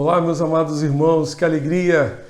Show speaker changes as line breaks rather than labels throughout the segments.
Olá, meus amados irmãos, que alegria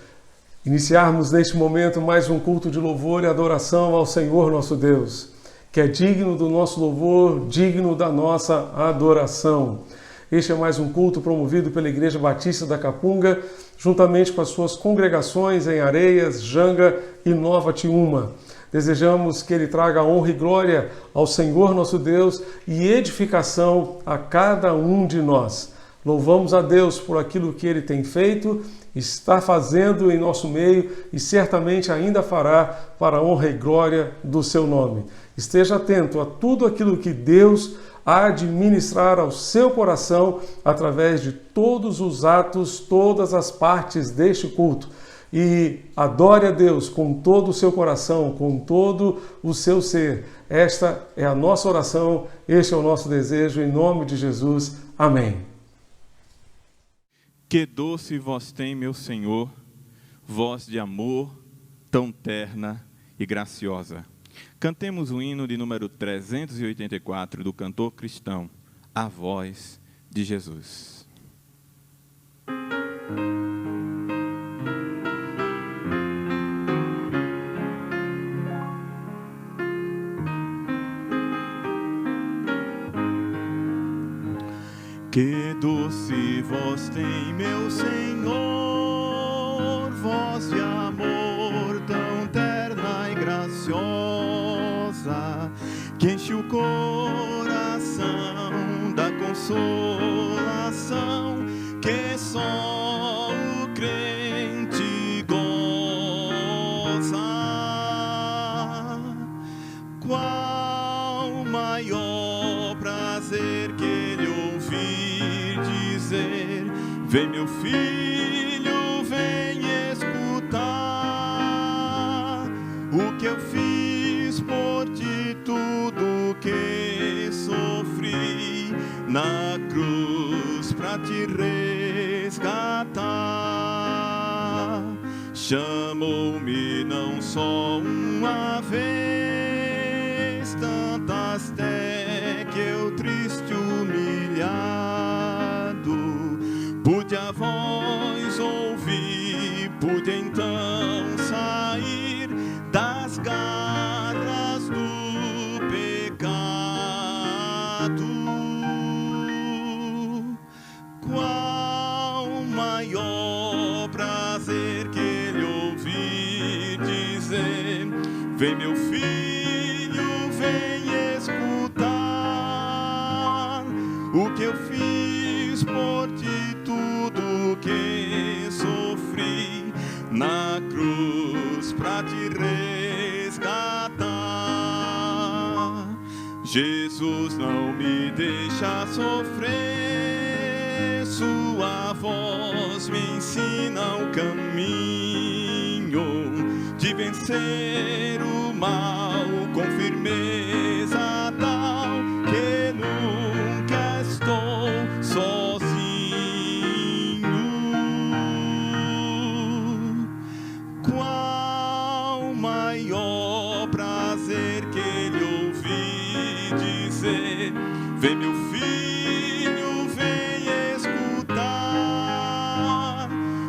iniciarmos neste momento mais um culto de louvor e adoração ao Senhor nosso Deus, que é digno do nosso louvor, digno da nossa adoração. Este é mais um culto promovido pela Igreja Batista da Capunga, juntamente com as suas congregações em Areias, Janga e Nova Tiúma. Desejamos que Ele traga honra e glória ao Senhor nosso Deus e edificação a cada um de nós. Louvamos a Deus por aquilo que Ele tem feito, está fazendo em nosso meio e certamente ainda fará para a honra e glória do seu nome. Esteja atento a tudo aquilo que Deus há de ministrar ao seu coração através de todos os atos, todas as partes deste culto. E adore a Deus com todo o seu coração, com todo o seu ser. Esta é a nossa oração, este é o nosso desejo, em nome de Jesus. Amém.
Que doce voz tem, meu Senhor, voz de amor, tão terna e graciosa. Cantemos o hino de número 384 do cantor cristão, A Voz de Jesus. Que doce voz tem, meu Senhor, voz de amor tão terna e graciosa, que enche o coração da consolação que só o crente goza. Qual maior prazer que ele ouvir dizer: vem meu filho, vem escutar o que eu fiz por ti, tudo que sofri na cruz pra te resgatar. Chamou-me não só uma vez, tantas até que eu triste humilhado pude a voz ouvir, pude então sair das garras do pecado. Qual maior prazer que ele ouvir dizer: vem meu filho, vem escutar o que eu fiz por ti, tudo que sofri na cruz pra te resgatar. Jesus não me deixa sofrer, sua voz me ensina o caminho de vencer o mal com firmeza tal que nunca estou sozinho. Qual maior prazer que ele ouvir dizer: vem meu filho, vem escutar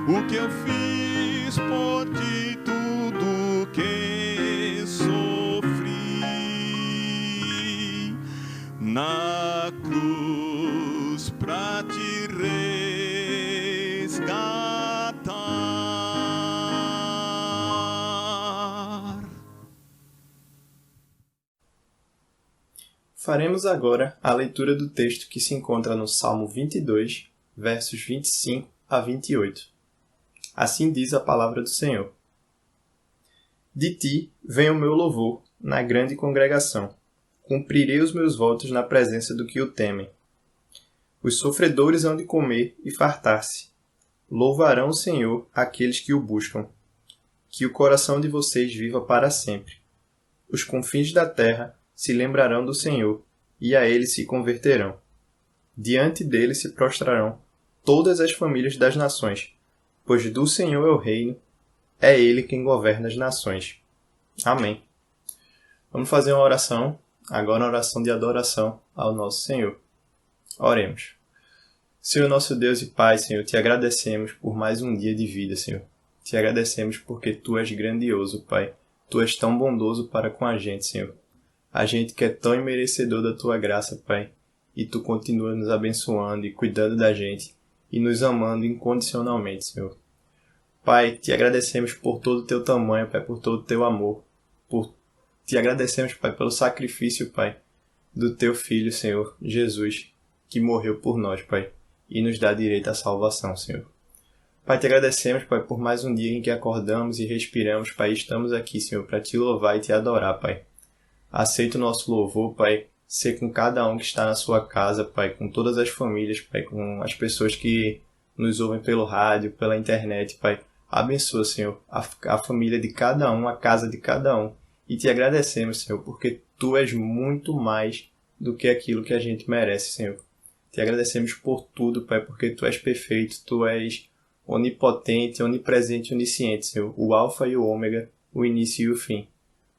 o que eu fiz por ti, tudo que sofri na cruz pra te resgatar.
Faremos agora a leitura do texto que se encontra no Salmo 22, versos 25 a 28. Assim diz a palavra do Senhor. De ti vem o meu louvor na grande congregação. Cumprirei os meus votos na presença do que o temem. Os sofredores hão de comer e fartar-se. Louvarão o Senhor aqueles que o buscam. Que o coração de vocês viva para sempre. Os confins da terra se lembrarão do Senhor, e a ele se converterão. Diante dele se prostrarão todas as famílias das nações, pois do Senhor é o reino, é ele quem governa as nações. Amém. Vamos fazer uma oração, agora uma oração de adoração ao nosso Senhor. Oremos. Senhor nosso Deus e Pai, Senhor, te agradecemos por mais um dia de vida, Senhor. Te agradecemos porque Tu és grandioso, Pai. Tu és tão bondoso para com a gente, Senhor. A gente que é tão imerecedor da Tua graça, Pai. E Tu continua nos abençoando e cuidando da gente e nos amando incondicionalmente, Senhor. Pai, te agradecemos por todo o Teu tamanho, Pai, por todo o Teu amor. Te agradecemos, Pai, pelo sacrifício, Pai, do Teu Filho, Senhor, Jesus, que morreu por nós, Pai, e nos dá direito à salvação, Senhor. Pai, te agradecemos, Pai, por mais um dia em que acordamos e respiramos, Pai, e estamos aqui, Senhor, para Te louvar e Te adorar, Pai. Aceita o nosso louvor, Pai, ser com cada um que está na sua casa, Pai, com todas as famílias, Pai, com as pessoas que nos ouvem pelo rádio, pela internet, Pai. Abençoa, Senhor, a família de cada um, a casa de cada um. E Te agradecemos, Senhor, porque Tu és muito mais do que aquilo que a gente merece, Senhor. Te agradecemos por tudo, Pai, porque Tu és perfeito, Tu és onipotente, onipresente e onisciente, Senhor, o alfa e o ômega, o início e o fim.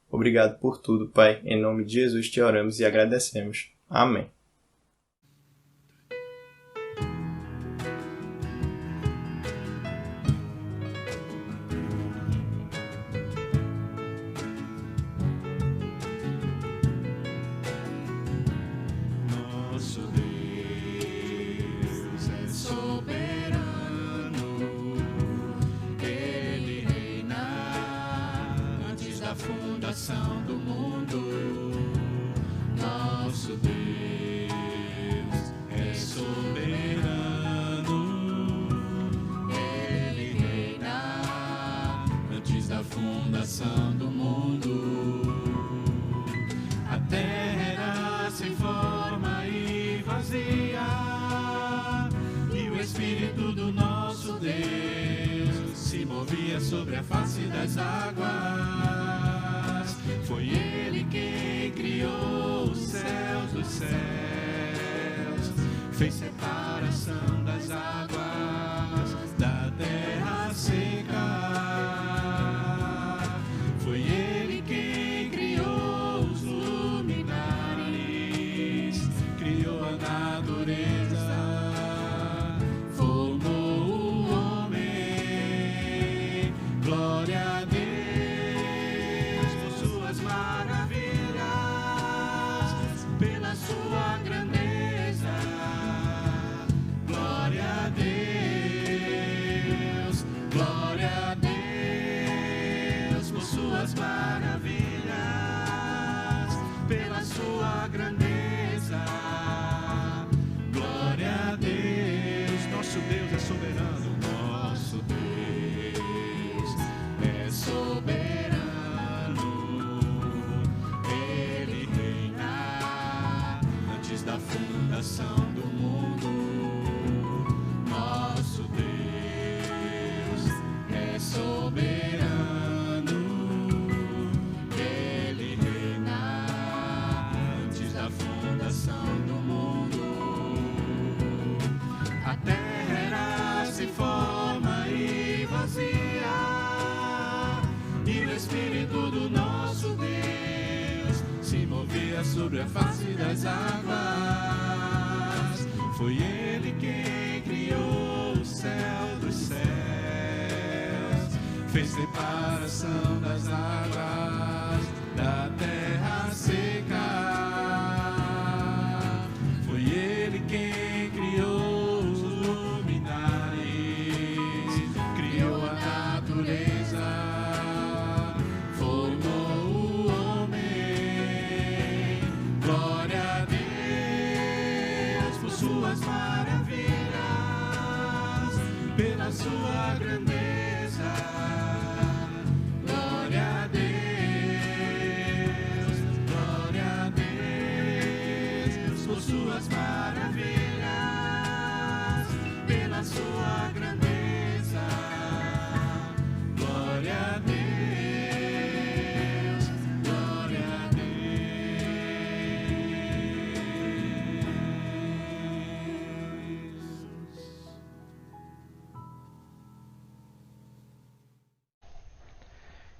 Obrigado por tudo, Pai. Em nome de Jesus te oramos e agradecemos. Amém.
Nosso Deus é soberano, Ele reina antes da fundação do mundo. Nosso Deus é soberano, Ele reina antes da fundação do mundo. A terra era sem forma e vazia, e o Espírito do nosso Deus se movia sobre a face das águas. Foi Ele quem criou os céus dos céus, fez separação das águas da terra seca. Foi Ele quem criou os luminares, criou a natureza, formou o homem. Glória a Deus por suas maravilhas, pela sua grandeza. Glória a Deus, glória a Deus por suas maravilhas, pela sua grandeza. Glória a Deus, nosso Deus é soberano. Nosso Deus é soberano, Ele reina antes da fundação do mundo. Nosso Deus é soberano, Ele reina antes da fundação do mundo. A terra era sem forma e vazia, e o Espírito do nosso Deus se movia sobre a face das águas. Foi Ele quem criou o céu dos céus, fez separação das águas da terra seca. Foi Ele quem criou os luminares, criou a natureza, formou o homem. Glória a Deus por suas maravilhas, pela sua grandeza. Glória a Deus, glória a Deus por suas maravilhas, pela sua grandeza. Glória a Deus, glória a Deus.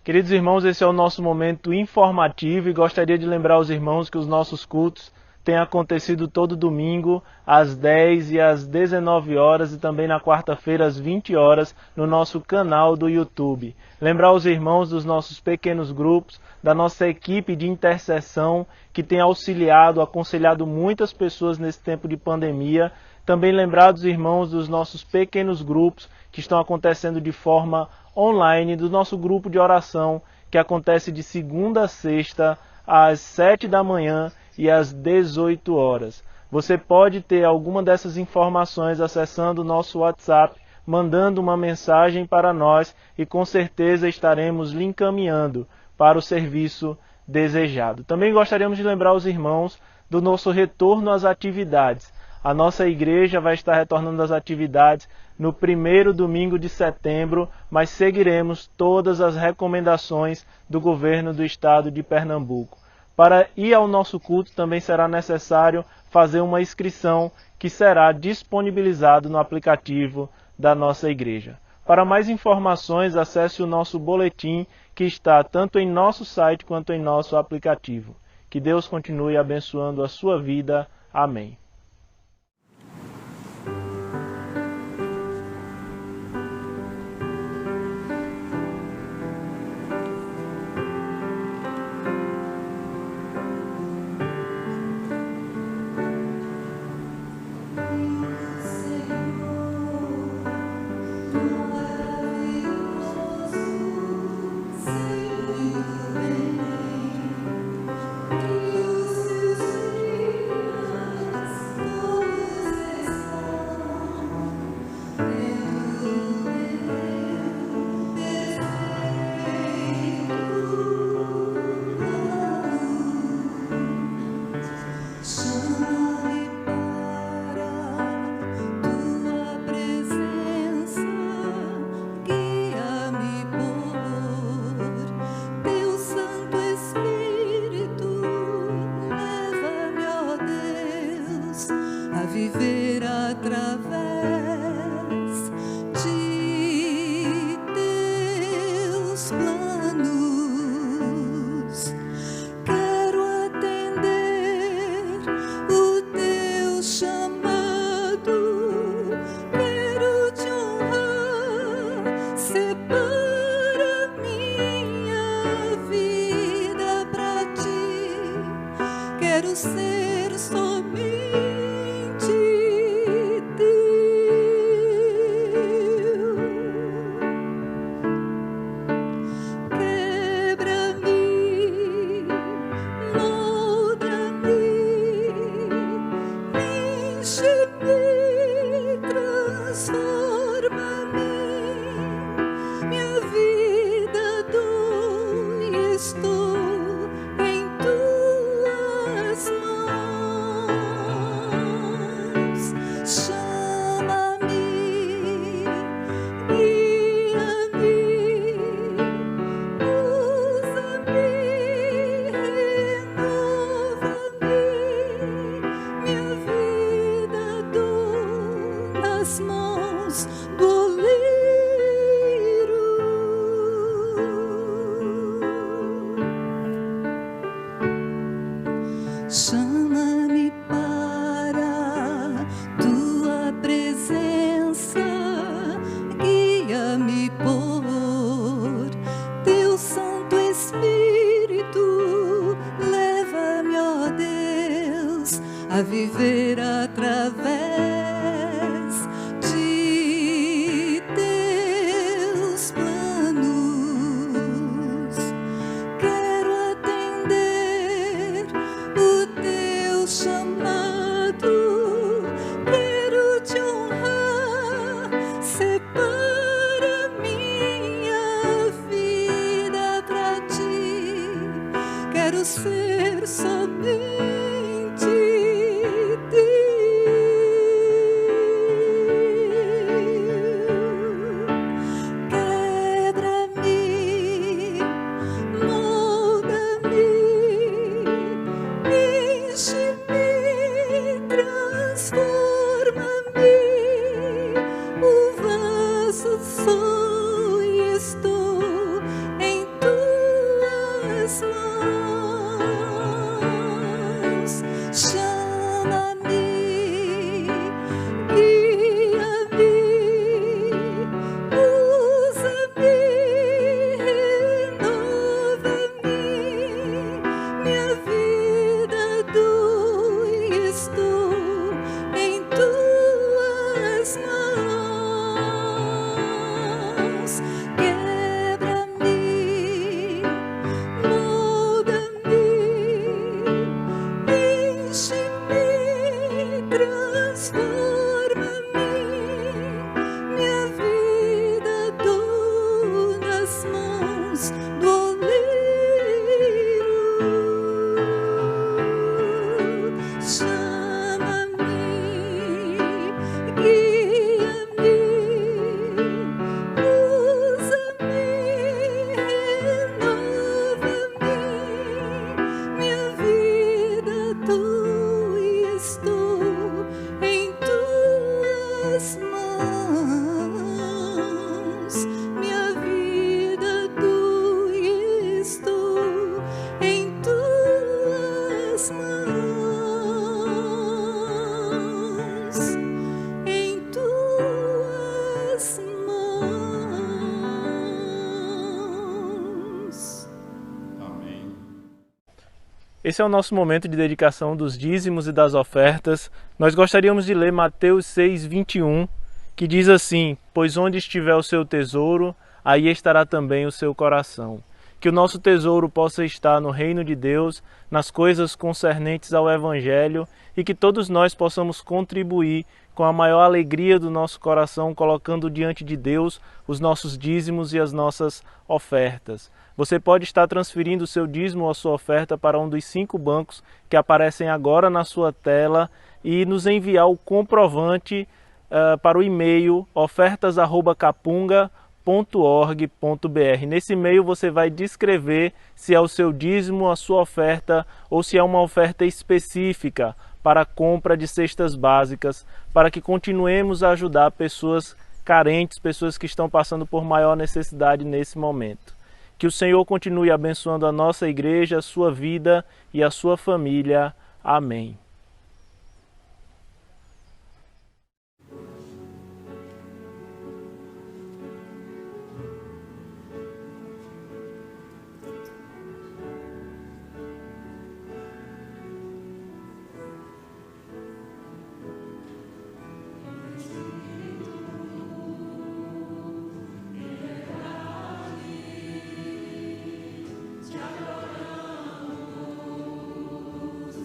Queridos irmãos, esse é o nosso momento informativo e gostaria de lembrar aos irmãos que os nossos cultos tem acontecido todo domingo, às 10 e às 19 horas e também na quarta-feira, às 20 horas, no nosso canal do YouTube. Lembrar os irmãos dos nossos pequenos grupos, da nossa equipe de intercessão, que tem auxiliado, aconselhado muitas pessoas nesse tempo de pandemia. Também lembrar dos irmãos dos nossos pequenos grupos, que estão acontecendo de forma online, do nosso grupo de oração, que acontece de segunda a sexta, às 7 da manhã e às 18 horas. Você pode ter alguma dessas informações acessando o nosso WhatsApp, mandando uma mensagem para nós e com certeza estaremos lhe encaminhando para o serviço desejado. Também gostaríamos de lembrar os irmãos do nosso retorno às atividades. A nossa igreja vai estar retornando às atividades no primeiro domingo de setembro, mas seguiremos todas as recomendações do governo do estado de Pernambuco. Para ir ao nosso culto também será necessário fazer uma inscrição que será disponibilizado no aplicativo da nossa igreja. Para mais informações, acesse o nosso boletim que está tanto em nosso site quanto em nosso aplicativo. Que Deus continue abençoando a sua vida. Amém.
Viver através de teus planos, quero atender o teu chamado, quero te honrar, separa minha vida pra ti, quero ser somente mãos do oleiro. Chama-me para tua presença, guia-me por teu Santo Espírito, leva-me, ó Deus, a viver através ser somente teu. Quebra-me, molda-me, enche-me, transforma-me. O vaso sou e estou em tuas mãos. Chama transforma-me, minha vida dou nas mãos do oleiro. Chama-me, guia-me, usa-me, renova-me, minha vida dou e estou em tuas mãos. Minha vida dou e estou em tuas mãos, em tuas mãos.
Amém.
Esse é o nosso momento de dedicação dos dízimos e das ofertas. Nós gostaríamos de ler Mateus 6:21, que diz assim: pois onde estiver o seu tesouro, aí estará também o seu coração. Que o nosso tesouro possa estar no reino de Deus, nas coisas concernentes ao Evangelho, e que todos nós possamos contribuir com a maior alegria do nosso coração, colocando diante de Deus os nossos dízimos e as nossas ofertas. Você pode estar transferindo o seu dízimo ou a sua oferta para um dos 5 bancos que aparecem agora na sua tela e nos enviar o comprovante para o e-mail ofertas@capunga.org.br. Nesse e-mail você vai descrever se é o seu dízimo, a sua oferta ou se é uma oferta específica para a compra de cestas básicas, para que continuemos a ajudar pessoas carentes, pessoas que estão passando por maior necessidade nesse momento. Que o Senhor continue abençoando a nossa igreja, a sua vida e a sua família. Amém.
Te adoramos,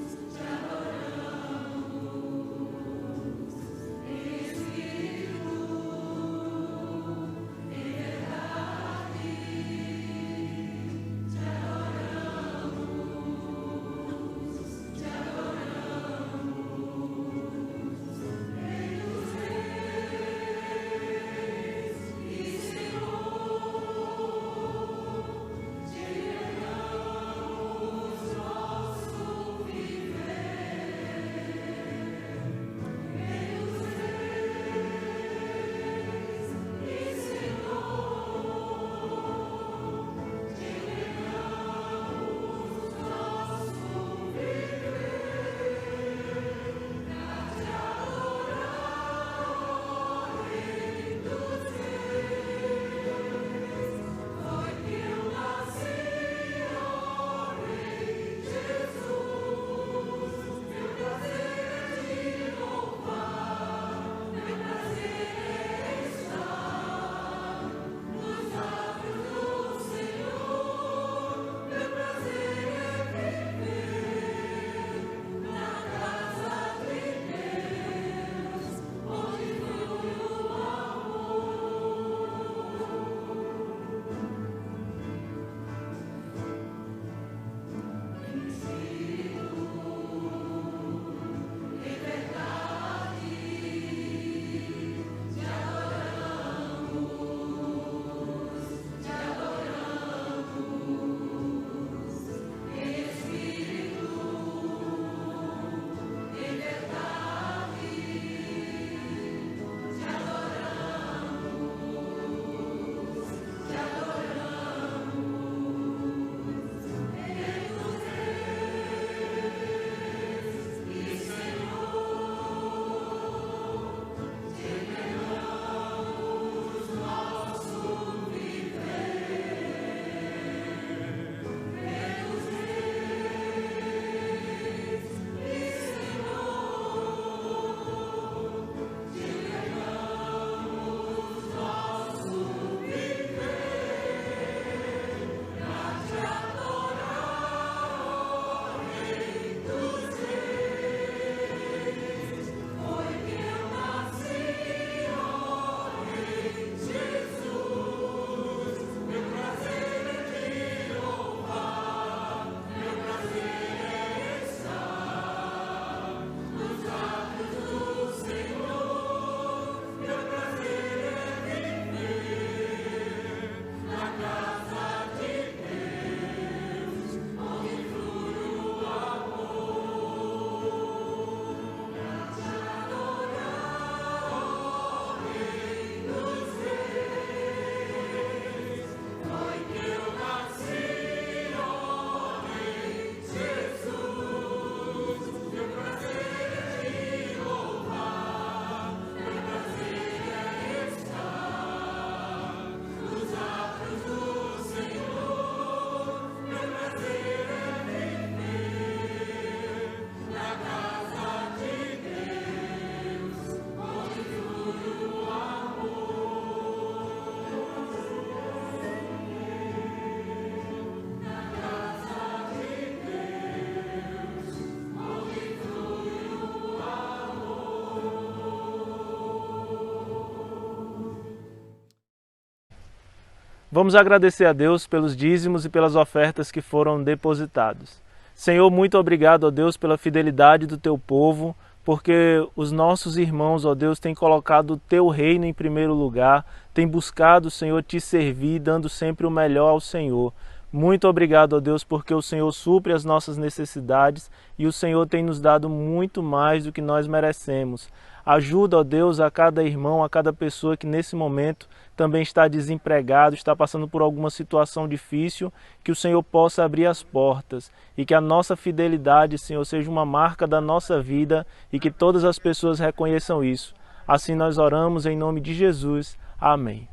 Vamos agradecer a Deus pelos dízimos e pelas ofertas que foram depositados. Senhor, muito obrigado, ó Deus, pela fidelidade do teu povo, porque os nossos irmãos, ó Deus, têm colocado o teu reino em primeiro lugar, têm buscado, Senhor, te servir, dando sempre o melhor ao Senhor. Muito obrigado, ó Deus, porque o Senhor supre as nossas necessidades e o Senhor tem nos dado muito mais do que nós merecemos. Ajuda, ó Deus, a cada irmão, a cada pessoa que nesse momento também está desempregado, está passando por alguma situação difícil, que o Senhor possa abrir as portas e que a nossa fidelidade, Senhor, seja uma marca da nossa vida e que todas as pessoas reconheçam isso. Assim nós oramos em nome de Jesus. Amém.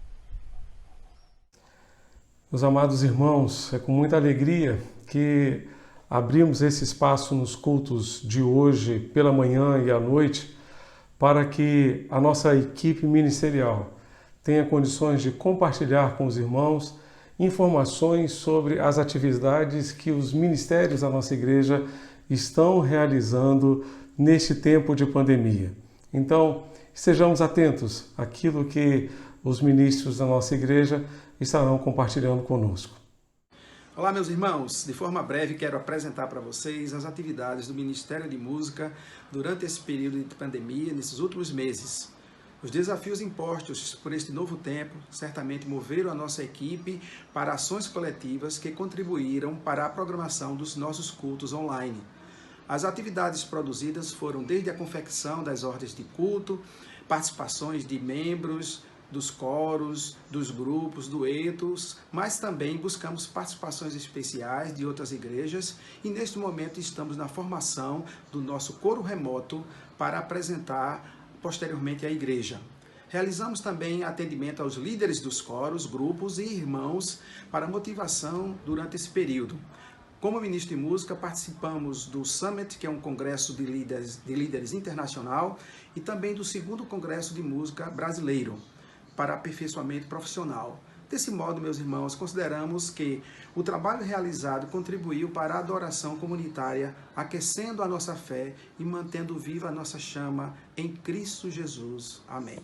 Meus amados irmãos, é com muita alegria que abrimos esse espaço nos cultos de hoje, pela manhã e à noite, para que a nossa equipe ministerial tenha condições de compartilhar com os irmãos informações sobre as atividades que os ministérios da nossa igreja estão realizando neste tempo de pandemia. Então, estejamos atentos àquilo que os ministros da nossa igreja estarão compartilhando conosco.
Olá, meus irmãos. De forma breve, quero apresentar para vocês as atividades do Ministério de Música durante esse período de pandemia, nesses últimos meses. Os desafios impostos por este novo tempo certamente moveram a nossa equipe para ações coletivas que contribuíram para a programação dos nossos cultos online. As atividades produzidas foram desde a confecção das ordens de culto, participações de membros dos coros, dos grupos, duetos, mas também buscamos participações especiais de outras igrejas e neste momento estamos na formação do nosso coro remoto para apresentar posteriormente à igreja. Realizamos também atendimento aos líderes dos coros, grupos e irmãos para motivação durante esse período. Como ministro de música, participamos do Summit, que é um congresso de líderes internacional, e também do 2º Congresso de Música Brasileiro, para aperfeiçoamento profissional. Desse modo, meus irmãos, consideramos que o trabalho realizado contribuiu para a adoração comunitária, aquecendo a nossa fé e mantendo viva a nossa chama em Cristo Jesus. Amém.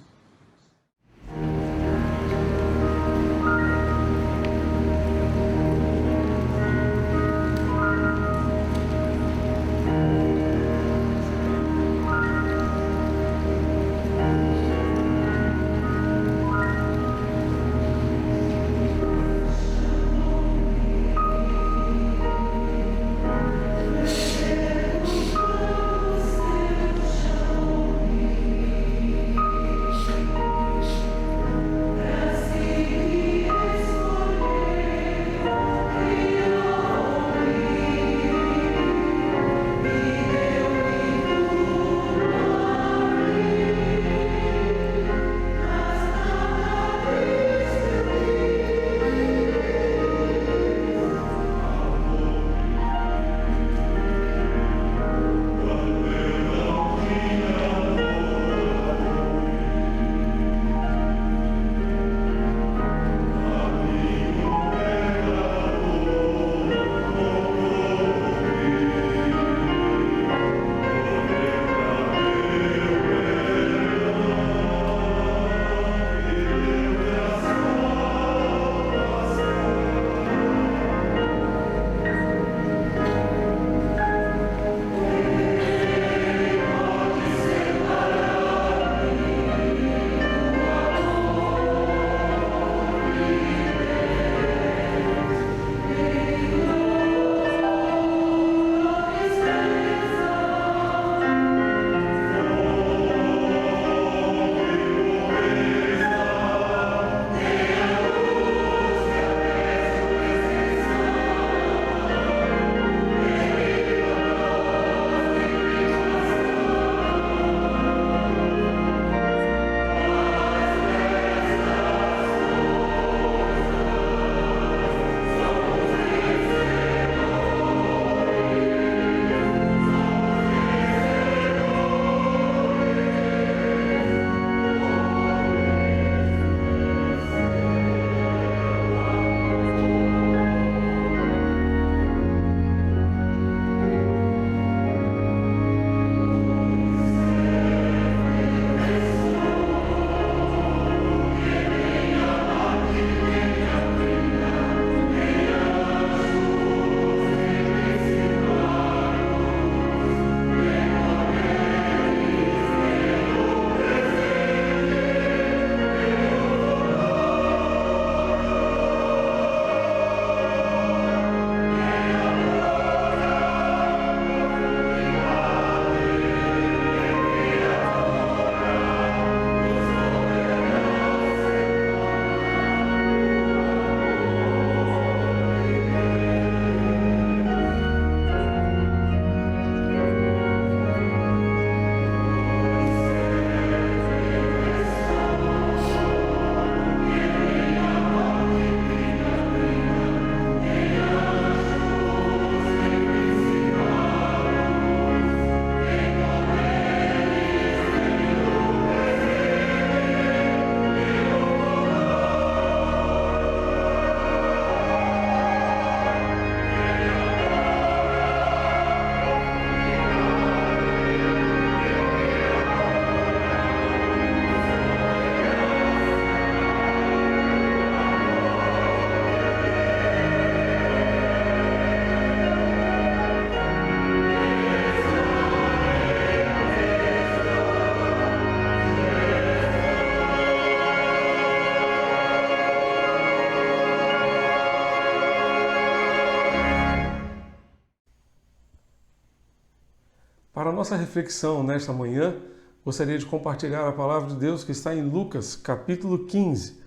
a nossa reflexão nesta manhã, gostaria de compartilhar a palavra de Deus que está em Lucas, capítulo 15.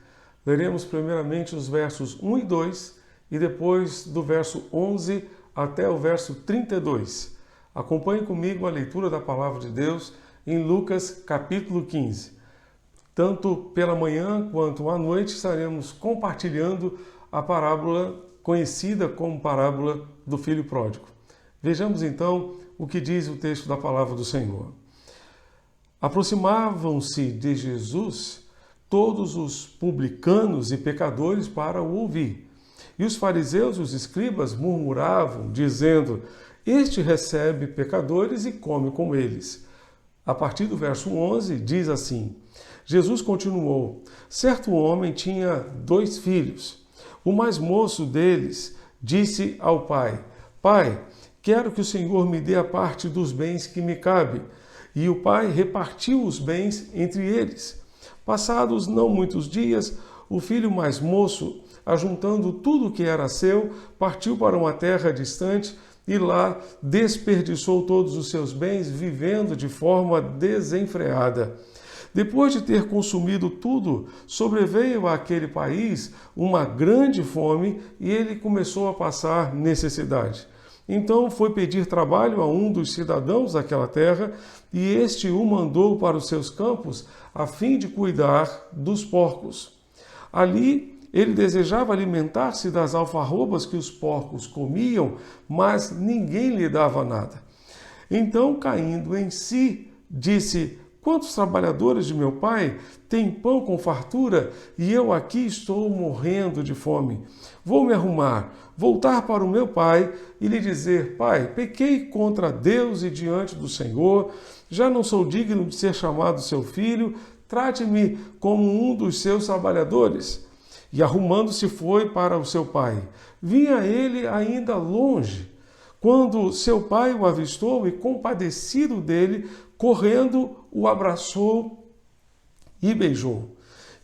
Leremos primeiramente os versos 1 e 2 e depois do verso 11 até o verso 32. Acompanhe comigo a leitura da palavra de Deus em Lucas, capítulo 15. Tanto pela manhã quanto à noite estaremos compartilhando a parábola conhecida como parábola do filho pródigo. Vejamos então o que diz o texto da palavra do Senhor. Aproximavam-se de Jesus todos os publicanos e pecadores para o ouvir. E os fariseus e os escribas murmuravam, dizendo: Este recebe pecadores e come com eles. A partir do verso 11 diz assim: Jesus continuou: Certo homem tinha 2 filhos. O mais moço deles disse ao pai: Pai, quero que o Senhor me dê a parte dos bens que me cabe. E o pai repartiu os bens entre eles. Passados não muitos dias, o filho mais moço, ajuntando tudo o que era seu, partiu para uma terra distante e lá desperdiçou todos os seus bens, vivendo de forma desenfreada. Depois de ter consumido tudo, sobreveio àquele país uma grande fome e ele começou a passar necessidade. Então foi pedir trabalho a um dos cidadãos daquela terra, e este o mandou para os seus campos, a fim de cuidar dos porcos. Ali ele desejava alimentar-se das alfarrobas que os porcos comiam, mas ninguém lhe dava nada. Então, caindo em si, disse: Quantos trabalhadores de meu pai têm pão com fartura e eu aqui estou morrendo de fome? Vou me arrumar, voltar para o meu pai e lhe dizer: Pai, pequei contra Deus e diante do Senhor, já não sou digno de ser chamado seu filho, trate-me como um dos seus trabalhadores. E arrumando-se foi para o seu pai. Vinha ele ainda longe, quando seu pai o avistou e, compadecido dele, correndo, o abraçou e beijou.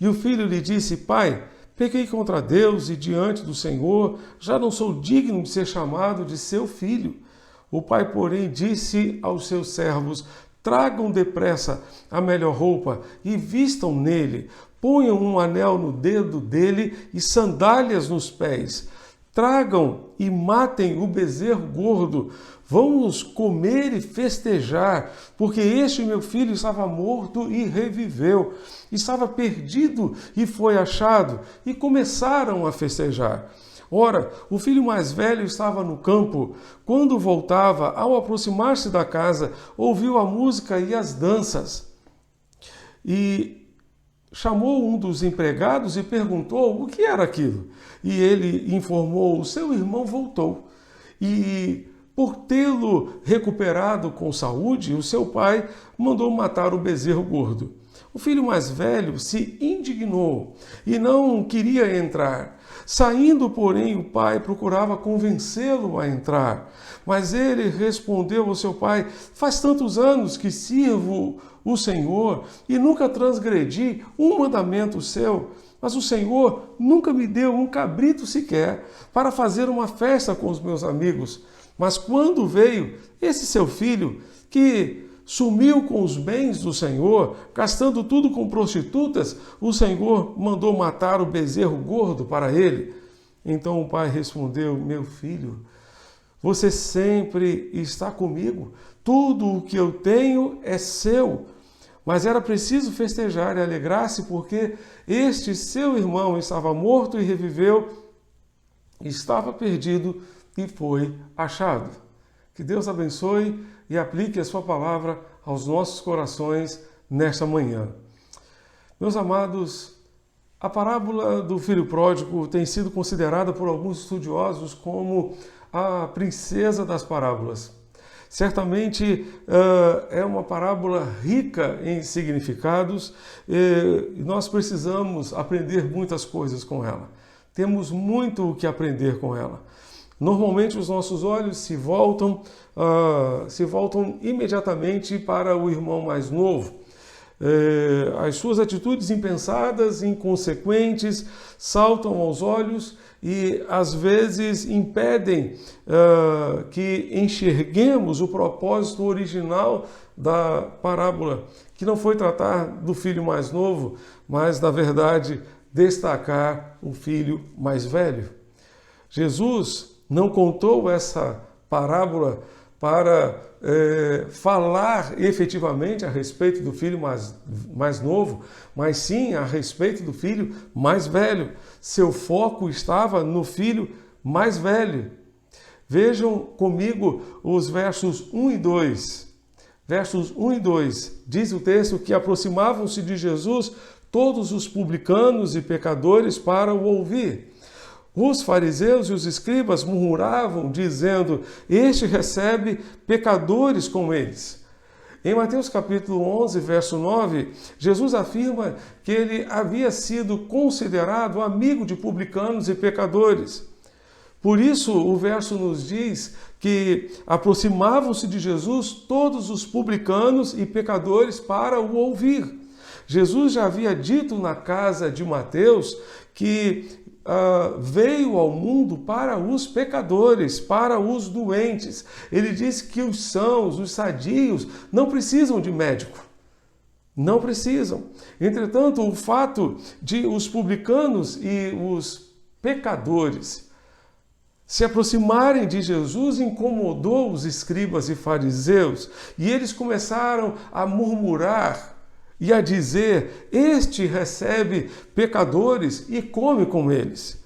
E o filho lhe disse: Pai, pequei contra Deus e diante do Senhor, já não sou digno de ser chamado de seu filho. O pai, porém, disse aos seus servos: Tragam depressa a melhor roupa e vistam nele, ponham um anel no dedo dele e sandálias nos pés. Tragam e matem o bezerro gordo. Vamos comer e festejar, porque este meu filho estava morto e reviveu, estava perdido e foi achado, e começaram a festejar. Ora, o filho mais velho estava no campo. Quando voltava, ao aproximar-se da casa, ouviu a música e as danças. E chamou um dos empregados e perguntou o que era aquilo. E ele informou: o seu irmão voltou. E por tê-lo recuperado com saúde, o seu pai mandou matar o bezerro gordo. O filho mais velho se indignou e não queria entrar. Saindo, porém, o pai procurava convencê-lo a entrar. Mas ele respondeu ao seu pai: Faz tantos anos que sirvo o Senhor e nunca transgredi um mandamento seu. Mas o Senhor nunca me deu um cabrito sequer para fazer uma festa com os meus amigos. Mas quando veio esse seu filho, que sumiu com os bens do Senhor, gastando tudo com prostitutas, o Senhor mandou matar o bezerro gordo para ele. Então o pai respondeu: Meu filho, você sempre está comigo, tudo o que eu tenho é seu. Mas era preciso festejar e alegrar-se, porque este seu irmão estava morto e reviveu, estava perdido e foi achado. Que Deus abençoe e aplique a sua palavra aos nossos corações nesta manhã. Meus amados, a parábola do filho pródigo tem sido considerada por alguns estudiosos como a princesa das parábolas. Certamente é uma parábola rica em significados e nós precisamos aprender muitas coisas com ela. Temos muito o que aprender com ela. Normalmente os nossos olhos se voltam imediatamente para o irmão mais novo. As suas atitudes impensadas, inconsequentes, saltam aos olhos e às vezes impedem que enxerguemos o propósito original da parábola, que não foi tratar do filho mais novo, mas, na verdade, destacar o filho mais velho. Jesus não contou essa parábola para falar efetivamente a respeito do filho mais novo, mas sim a respeito do filho mais velho. Seu foco estava no filho mais velho. Vejam comigo os versos 1 e 2. Versos 1 e 2. Diz o texto que aproximavam-se de Jesus todos os publicanos e pecadores para o ouvir. Os fariseus e os escribas murmuravam, dizendo: este recebe pecadores com eles. Em Mateus capítulo 11, verso 9, Jesus afirma que ele havia sido considerado amigo de publicanos e pecadores. Por isso, o verso nos diz que aproximavam-se de Jesus todos os publicanos e pecadores para o ouvir. Jesus já havia dito na casa de Mateus que veio ao mundo para os pecadores, para os doentes. Ele disse que os sãos, os sadios, não precisam de médico. Não precisam. Entretanto, o fato de os publicanos e os pecadores se aproximarem de Jesus incomodou os escribas e fariseus, e eles começaram a murmurar e a dizer: este recebe pecadores e come com eles.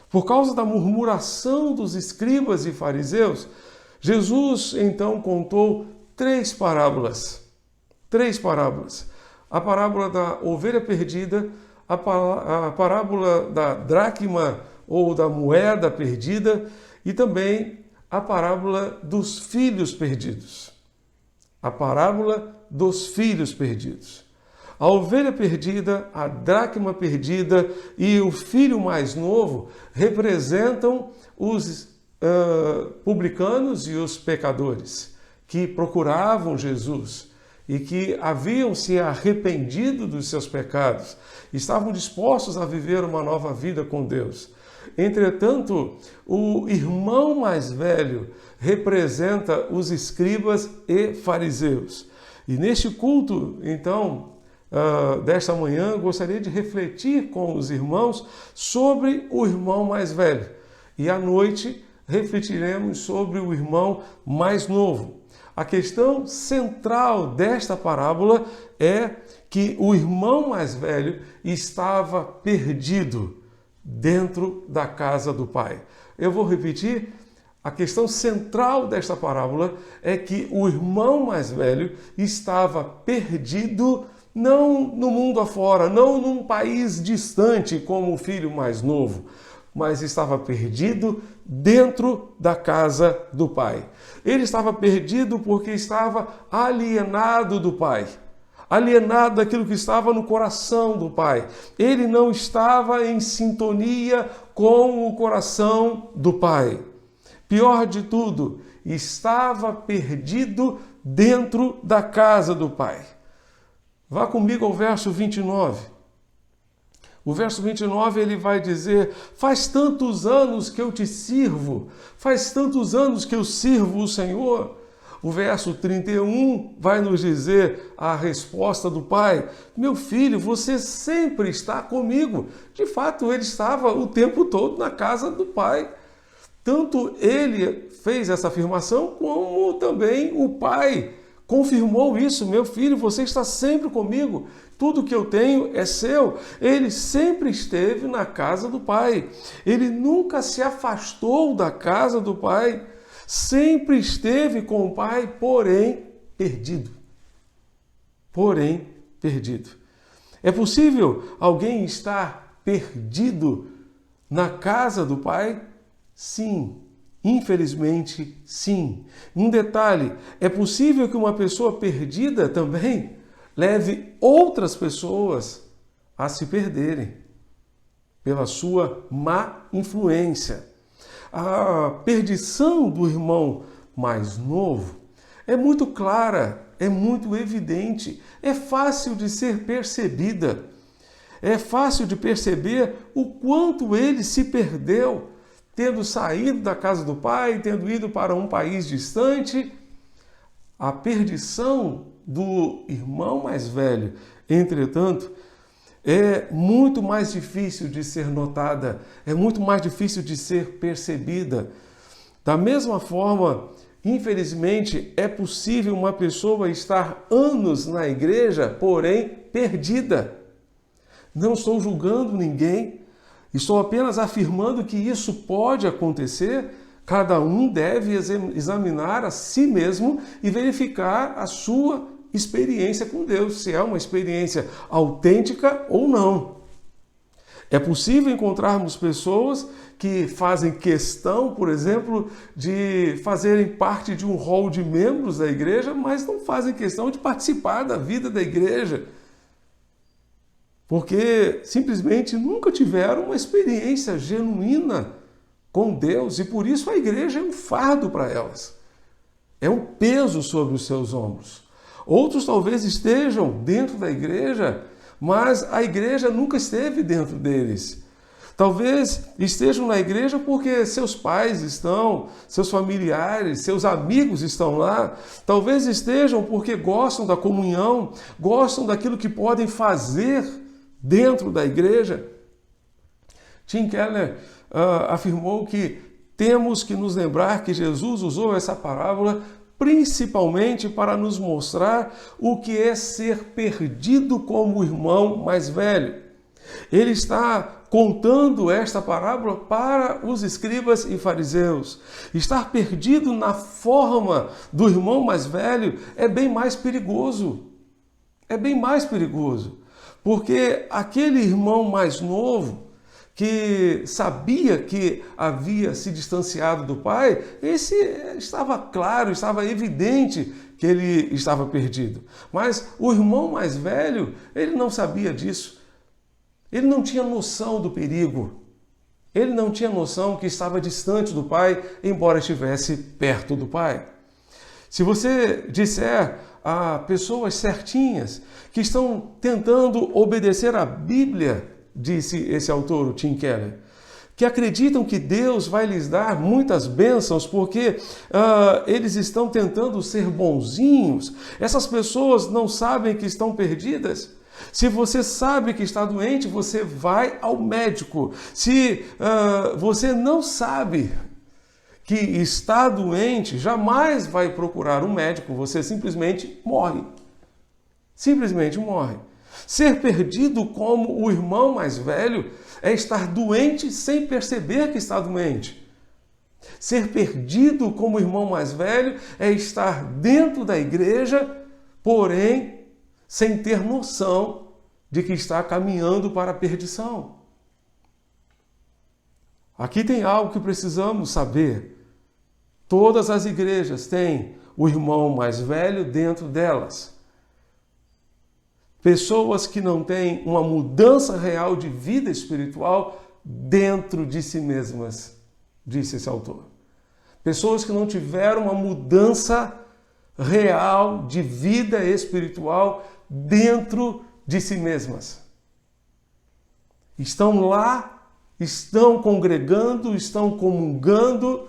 Por causa da murmuração dos escribas e fariseus, Jesus então contou três parábolas. Três parábolas. A parábola da ovelha perdida, a parábola da dracma ou da moeda perdida e também a parábola dos filhos perdidos. A parábola dos filhos perdidos. A ovelha perdida, a dracma perdida e o filho mais novo representam os publicanos e os pecadores que procuravam Jesus e que haviam se arrependido dos seus pecados, estavam dispostos a viver uma nova vida com Deus. Entretanto, o irmão mais velho representa os escribas e fariseus. E neste culto, então, desta manhã, gostaria de refletir com os irmãos sobre o irmão mais velho. E à noite refletiremos sobre o irmão mais novo. A questão central desta parábola é que o irmão mais velho estava perdido dentro da casa do pai. Eu vou repetir. A questão central desta parábola é que o irmão mais velho estava perdido não no mundo afora, não num país distante como o filho mais novo, mas estava perdido dentro da casa do pai. Ele estava perdido porque estava alienado do pai, alienado daquilo que estava no coração do pai. Ele não estava em sintonia com o coração do pai. Pior de tudo, estava perdido dentro da casa do pai. Vá comigo ao verso 29. O verso 29 ele vai dizer: faz tantos anos que eu te sirvo, faz tantos anos que eu sirvo o Senhor. O verso 31 vai nos dizer a resposta do pai: meu filho, você sempre está comigo. De fato, ele estava o tempo todo na casa do pai. Tanto ele fez essa afirmação, como também o pai confirmou isso. Meu filho, você está sempre comigo. Tudo que eu tenho é seu. Ele sempre esteve na casa do pai. Ele nunca se afastou da casa do pai. Sempre esteve com o pai, porém perdido. Porém perdido. É possível alguém estar perdido na casa do pai? Sim. Infelizmente, sim. Um detalhe, é possível que uma pessoa perdida também leve outras pessoas a se perderem pela sua má influência. A perdição do irmão mais novo é muito clara é muito evidente, é fácil de ser percebida. É fácil de perceber o quanto ele se perdeu, tendo saído da casa do pai, tendo ido para um país distante. A perdição do irmão mais velho, entretanto, é muito mais difícil de ser notada, é muito mais difícil de ser percebida. Da mesma forma, infelizmente, é possível uma pessoa estar anos na igreja, porém perdida. Não estou julgando ninguém, estou apenas afirmando que isso pode acontecer. Cada um deve examinar a si mesmo e verificar a sua experiência com Deus, se é uma experiência autêntica ou não. É possível encontrarmos pessoas que fazem questão, por exemplo, de fazerem parte de um hall de membros da igreja, mas não fazem questão de participar da vida da igreja, porque simplesmente nunca tiveram uma experiência genuína com Deus e por isso a igreja é um fardo para elas. É um peso sobre os seus ombros. Outros talvez estejam dentro da igreja, mas a igreja nunca esteve dentro deles. Talvez estejam na igreja porque seus pais estão, seus familiares, seus amigos estão lá. Talvez estejam porque gostam da comunhão, gostam daquilo que podem fazer dentro da igreja. Tim Keller afirmou que temos que nos lembrar que Jesus usou essa parábola principalmente para nos mostrar o que é ser perdido como o irmão mais velho. Ele está contando esta parábola para os escribas e fariseus. Estar perdido na forma do irmão mais velho é bem mais perigoso. É bem mais perigoso. Porque aquele irmão mais novo, que sabia que havia se distanciado do pai, esse estava claro, estava evidente que ele estava perdido. Mas o irmão mais velho, ele não sabia disso. Ele não tinha noção do perigo. Ele não tinha noção que estava distante do pai, embora estivesse perto do pai. Se você disser a pessoas certinhas que estão tentando obedecer à Bíblia, disse esse autor, o Tim Keller, que acreditam que Deus vai lhes dar muitas bênçãos porque eles estão tentando ser bonzinhos. Essas pessoas não sabem que estão perdidas. Se você sabe que está doente, você vai ao médico. Se você não sabe que está doente, jamais vai procurar um médico, você simplesmente morre. Simplesmente morre. Ser perdido como o irmão mais velho é estar doente sem perceber que está doente. Ser perdido como o irmão mais velho é estar dentro da igreja, porém sem ter noção de que está caminhando para a perdição. Aqui tem algo que precisamos saber. Todas as igrejas têm o irmão mais velho dentro delas. Pessoas que não têm uma mudança real de vida espiritual dentro de si mesmas, disse esse autor. Pessoas que não tiveram uma mudança real de vida espiritual dentro de si mesmas. Estão lá, estão congregando, estão comungando,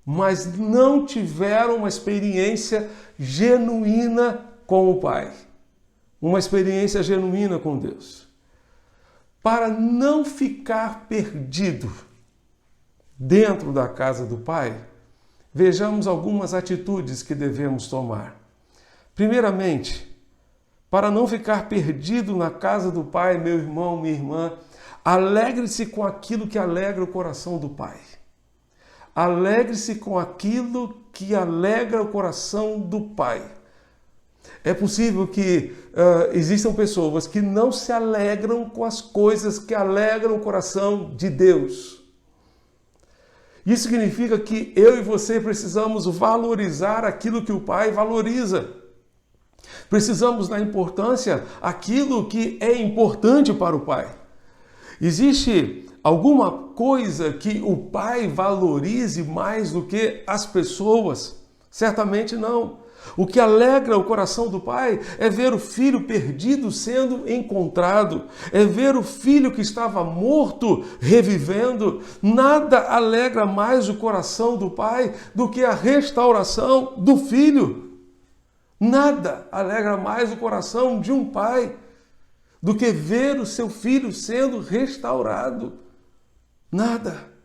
mas não tiveram uma experiência genuína com o Pai. Uma experiência genuína com Deus. Para não ficar perdido dentro da casa do Pai, vejamos algumas atitudes que devemos tomar. Primeiramente, para não ficar perdido na casa do Pai, meu irmão, minha irmã, alegre-se com aquilo que alegra o coração do Pai. Alegre-se com aquilo que alegra o coração do Pai. É possível que existam pessoas que não se alegram com as coisas que alegram o coração de Deus. Isso significa que eu e você precisamos valorizar aquilo que o Pai valoriza. Precisamos dar importância àquilo que é importante para o Pai. Existe alguma coisa que o Pai valorize mais do que as pessoas? Certamente não. O que alegra o coração do pai é ver o filho perdido sendo encontrado, é ver o filho que estava morto revivendo. Nada alegra mais o coração do pai do que a restauração do filho. Nada alegra mais o coração de um pai do que ver o seu filho sendo restaurado. Nada.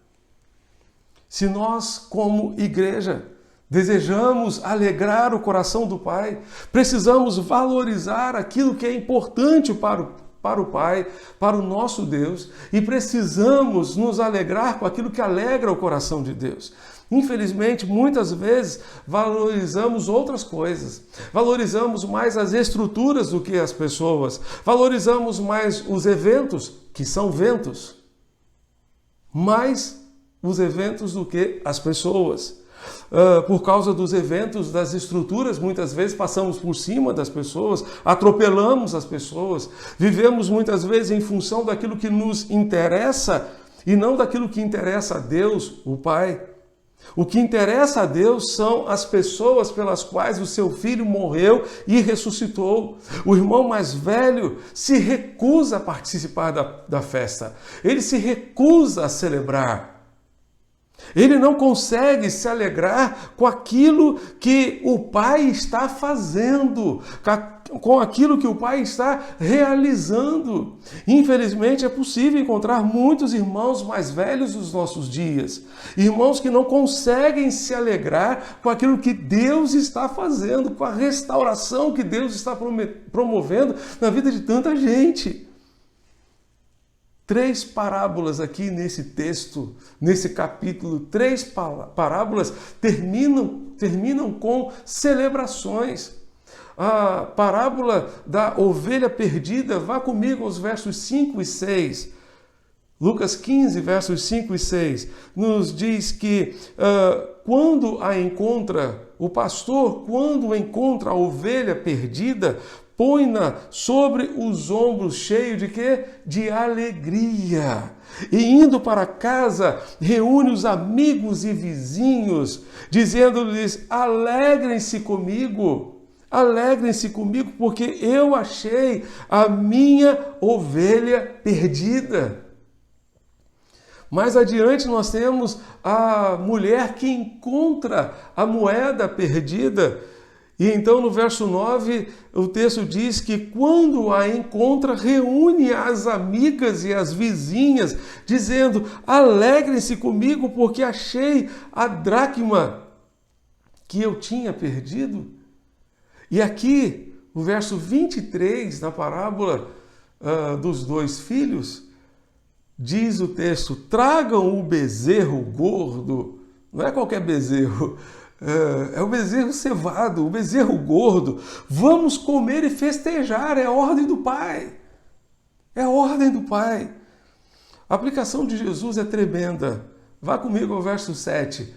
Se nós, como igreja, desejamos alegrar o coração do Pai, precisamos valorizar aquilo que é importante para o Pai, para o nosso Deus, e precisamos nos alegrar com aquilo que alegra o coração de Deus. Infelizmente, muitas vezes valorizamos outras coisas, valorizamos mais as estruturas do que as pessoas, valorizamos mais os eventos, que são ventos, mais os eventos do que as pessoas. Por causa dos eventos, das estruturas, muitas vezes passamos por cima das pessoas, atropelamos as pessoas, vivemos muitas vezes em função daquilo que nos interessa e não daquilo que interessa a Deus, o Pai. O que interessa a Deus são as pessoas pelas quais o seu filho morreu e ressuscitou. O irmão mais velho se recusa a participar da festa, ele se recusa a celebrar. Ele não consegue se alegrar com aquilo que o Pai está fazendo, com aquilo que o Pai está realizando. Infelizmente, é possível encontrar muitos irmãos mais velhos dos nossos dias, irmãos que não conseguem se alegrar com aquilo que Deus está fazendo, com a restauração que Deus está promovendo na vida de tanta gente. 3 parábolas aqui nesse texto, nesse capítulo, 3 parábolas terminam com celebrações. A parábola da ovelha perdida, vá comigo aos versos 5 e 6. Lucas 15, versos 5 e 6, nos diz que quando a encontra, o pastor, quando encontra a ovelha perdida, põe-na sobre os ombros, cheio de quê? De alegria. E indo para casa, reúne os amigos e vizinhos, dizendo-lhes: alegrem-se comigo, porque eu achei a minha ovelha perdida. Mais adiante nós temos a mulher que encontra a moeda perdida. E então no verso 9 o texto diz que quando a encontra, reúne as amigas e as vizinhas, dizendo: alegrem-se comigo porque achei a dracma que eu tinha perdido. E aqui, o verso 23 da parábola dos 2 filhos, diz o texto: tragam o bezerro gordo, não é qualquer bezerro, é o bezerro cevado, o bezerro gordo, vamos comer e festejar, é a ordem do Pai, é a ordem do Pai. A aplicação de Jesus é tremenda. Vá comigo ao verso 7.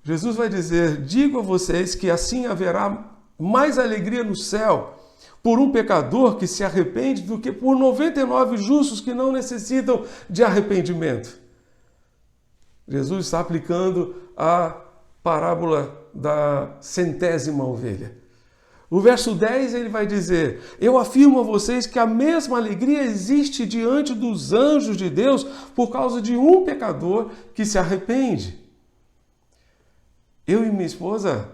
Jesus vai dizer: digo a vocês que assim haverá mais alegria no céu por um pecador que se arrepende do que por 99 justos que não necessitam de arrependimento. Jesus está aplicando a parábola da 100ª ovelha. O verso 10 ele vai dizer: eu afirmo a vocês que a mesma alegria existe diante dos anjos de Deus por causa de um pecador que se arrepende. Eu e minha esposa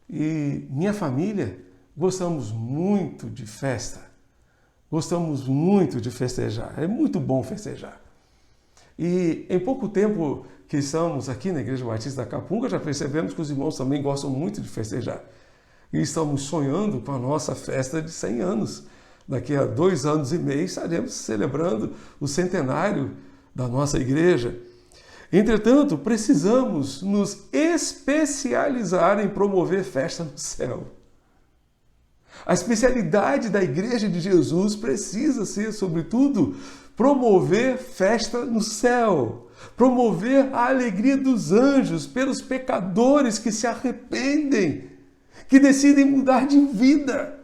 e minha família gostamos muito de festa, gostamos muito de festejar, é muito bom festejar. E em pouco tempo que estamos aqui na Igreja Batista da Capunga, já percebemos que os irmãos também gostam muito de festejar. E estamos sonhando com a nossa festa de 100 anos. Daqui a 2 anos e meio estaremos celebrando o centenário da nossa igreja. Entretanto, precisamos nos especializar em promover festa no céu. A especialidade da Igreja de Jesus precisa ser, sobretudo, promover festa no céu, promover a alegria dos anjos pelos pecadores que se arrependem, que decidem mudar de vida,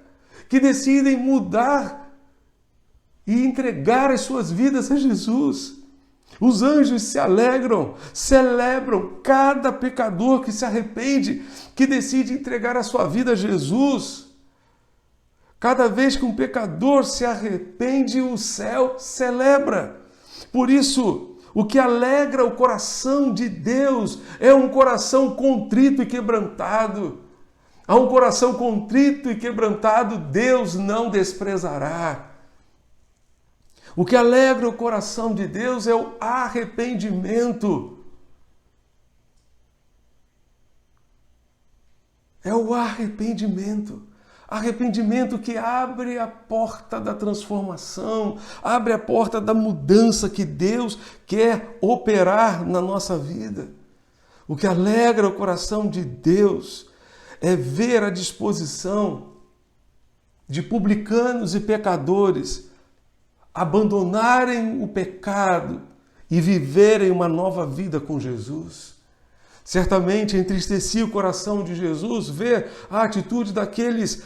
que decidem mudar e entregar as suas vidas a Jesus. Os anjos se alegram, celebram cada pecador que se arrepende, que decide entregar a sua vida a Jesus. Cada vez que um pecador se arrepende, o céu celebra. Por isso, o que alegra o coração de Deus é um coração contrito e quebrantado. A um coração contrito e quebrantado, Deus não desprezará. O que alegra o coração de Deus é o arrependimento. É o arrependimento. Arrependimento que abre a porta da transformação, abre a porta da mudança que Deus quer operar na nossa vida. O que alegra o coração de Deus é ver a disposição de publicanos e pecadores abandonarem o pecado e viverem uma nova vida com Jesus. Certamente entristecia o coração de Jesus ver a atitude daqueles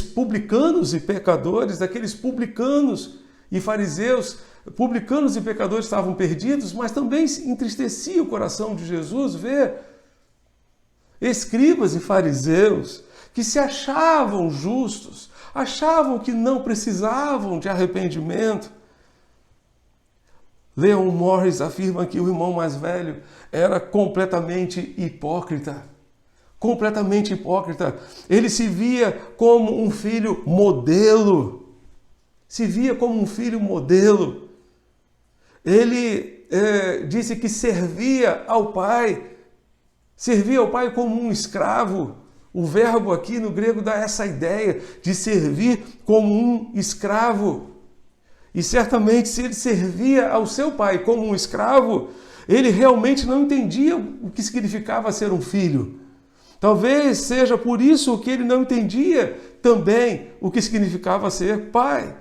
publicanos e pecadores, daqueles publicanos e fariseus. Publicanos e pecadores estavam perdidos, mas também entristecia o coração de Jesus ver escribas e fariseus que se achavam justos, achavam que não precisavam de arrependimento. Leon Morris afirma que o irmão mais velho era completamente hipócrita. Completamente hipócrita. Ele se via como um filho modelo. Se via como um filho modelo. Ele disse que servia ao pai como um escravo. O verbo aqui no grego dá essa ideia de servir como um escravo. E certamente, se ele servia ao seu pai como um escravo, ele realmente não entendia o que significava ser um filho. Talvez seja por isso que ele não entendia também o que significava ser pai.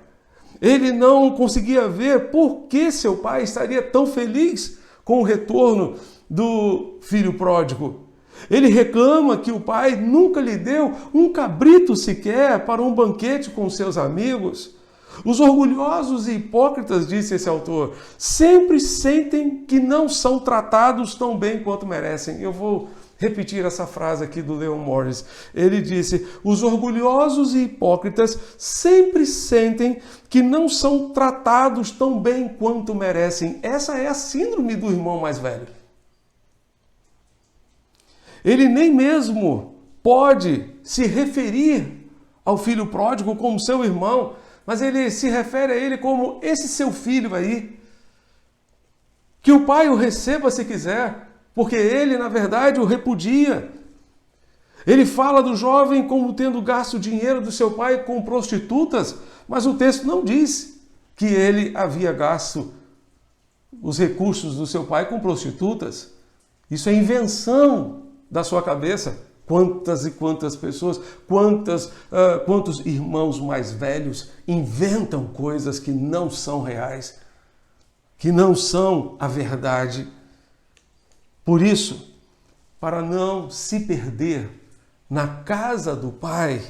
Ele não conseguia ver por que seu pai estaria tão feliz com o retorno do filho pródigo. Ele reclama que o pai nunca lhe deu um cabrito sequer para um banquete com seus amigos. Os orgulhosos e hipócritas, disse esse autor, sempre sentem que não são tratados tão bem quanto merecem. Eu vou repetir essa frase aqui do Leon Morris. Ele disse: os orgulhosos e hipócritas sempre sentem que não são tratados tão bem quanto merecem. Essa é a síndrome do irmão mais velho. Ele nem mesmo pode se referir ao filho pródigo como seu irmão, mas ele se refere a ele como esse seu filho aí. Que o pai o receba se quiser, porque ele, na verdade, o repudia. Ele fala do jovem como tendo gasto o dinheiro do seu pai com prostitutas, mas o texto não diz que ele havia gasto os recursos do seu pai com prostitutas. Isso é invenção da sua cabeça. Quantas e quantas pessoas, quantos irmãos mais velhos inventam coisas que não são reais, que não são a verdade. Por isso, para não se perder na casa do Pai,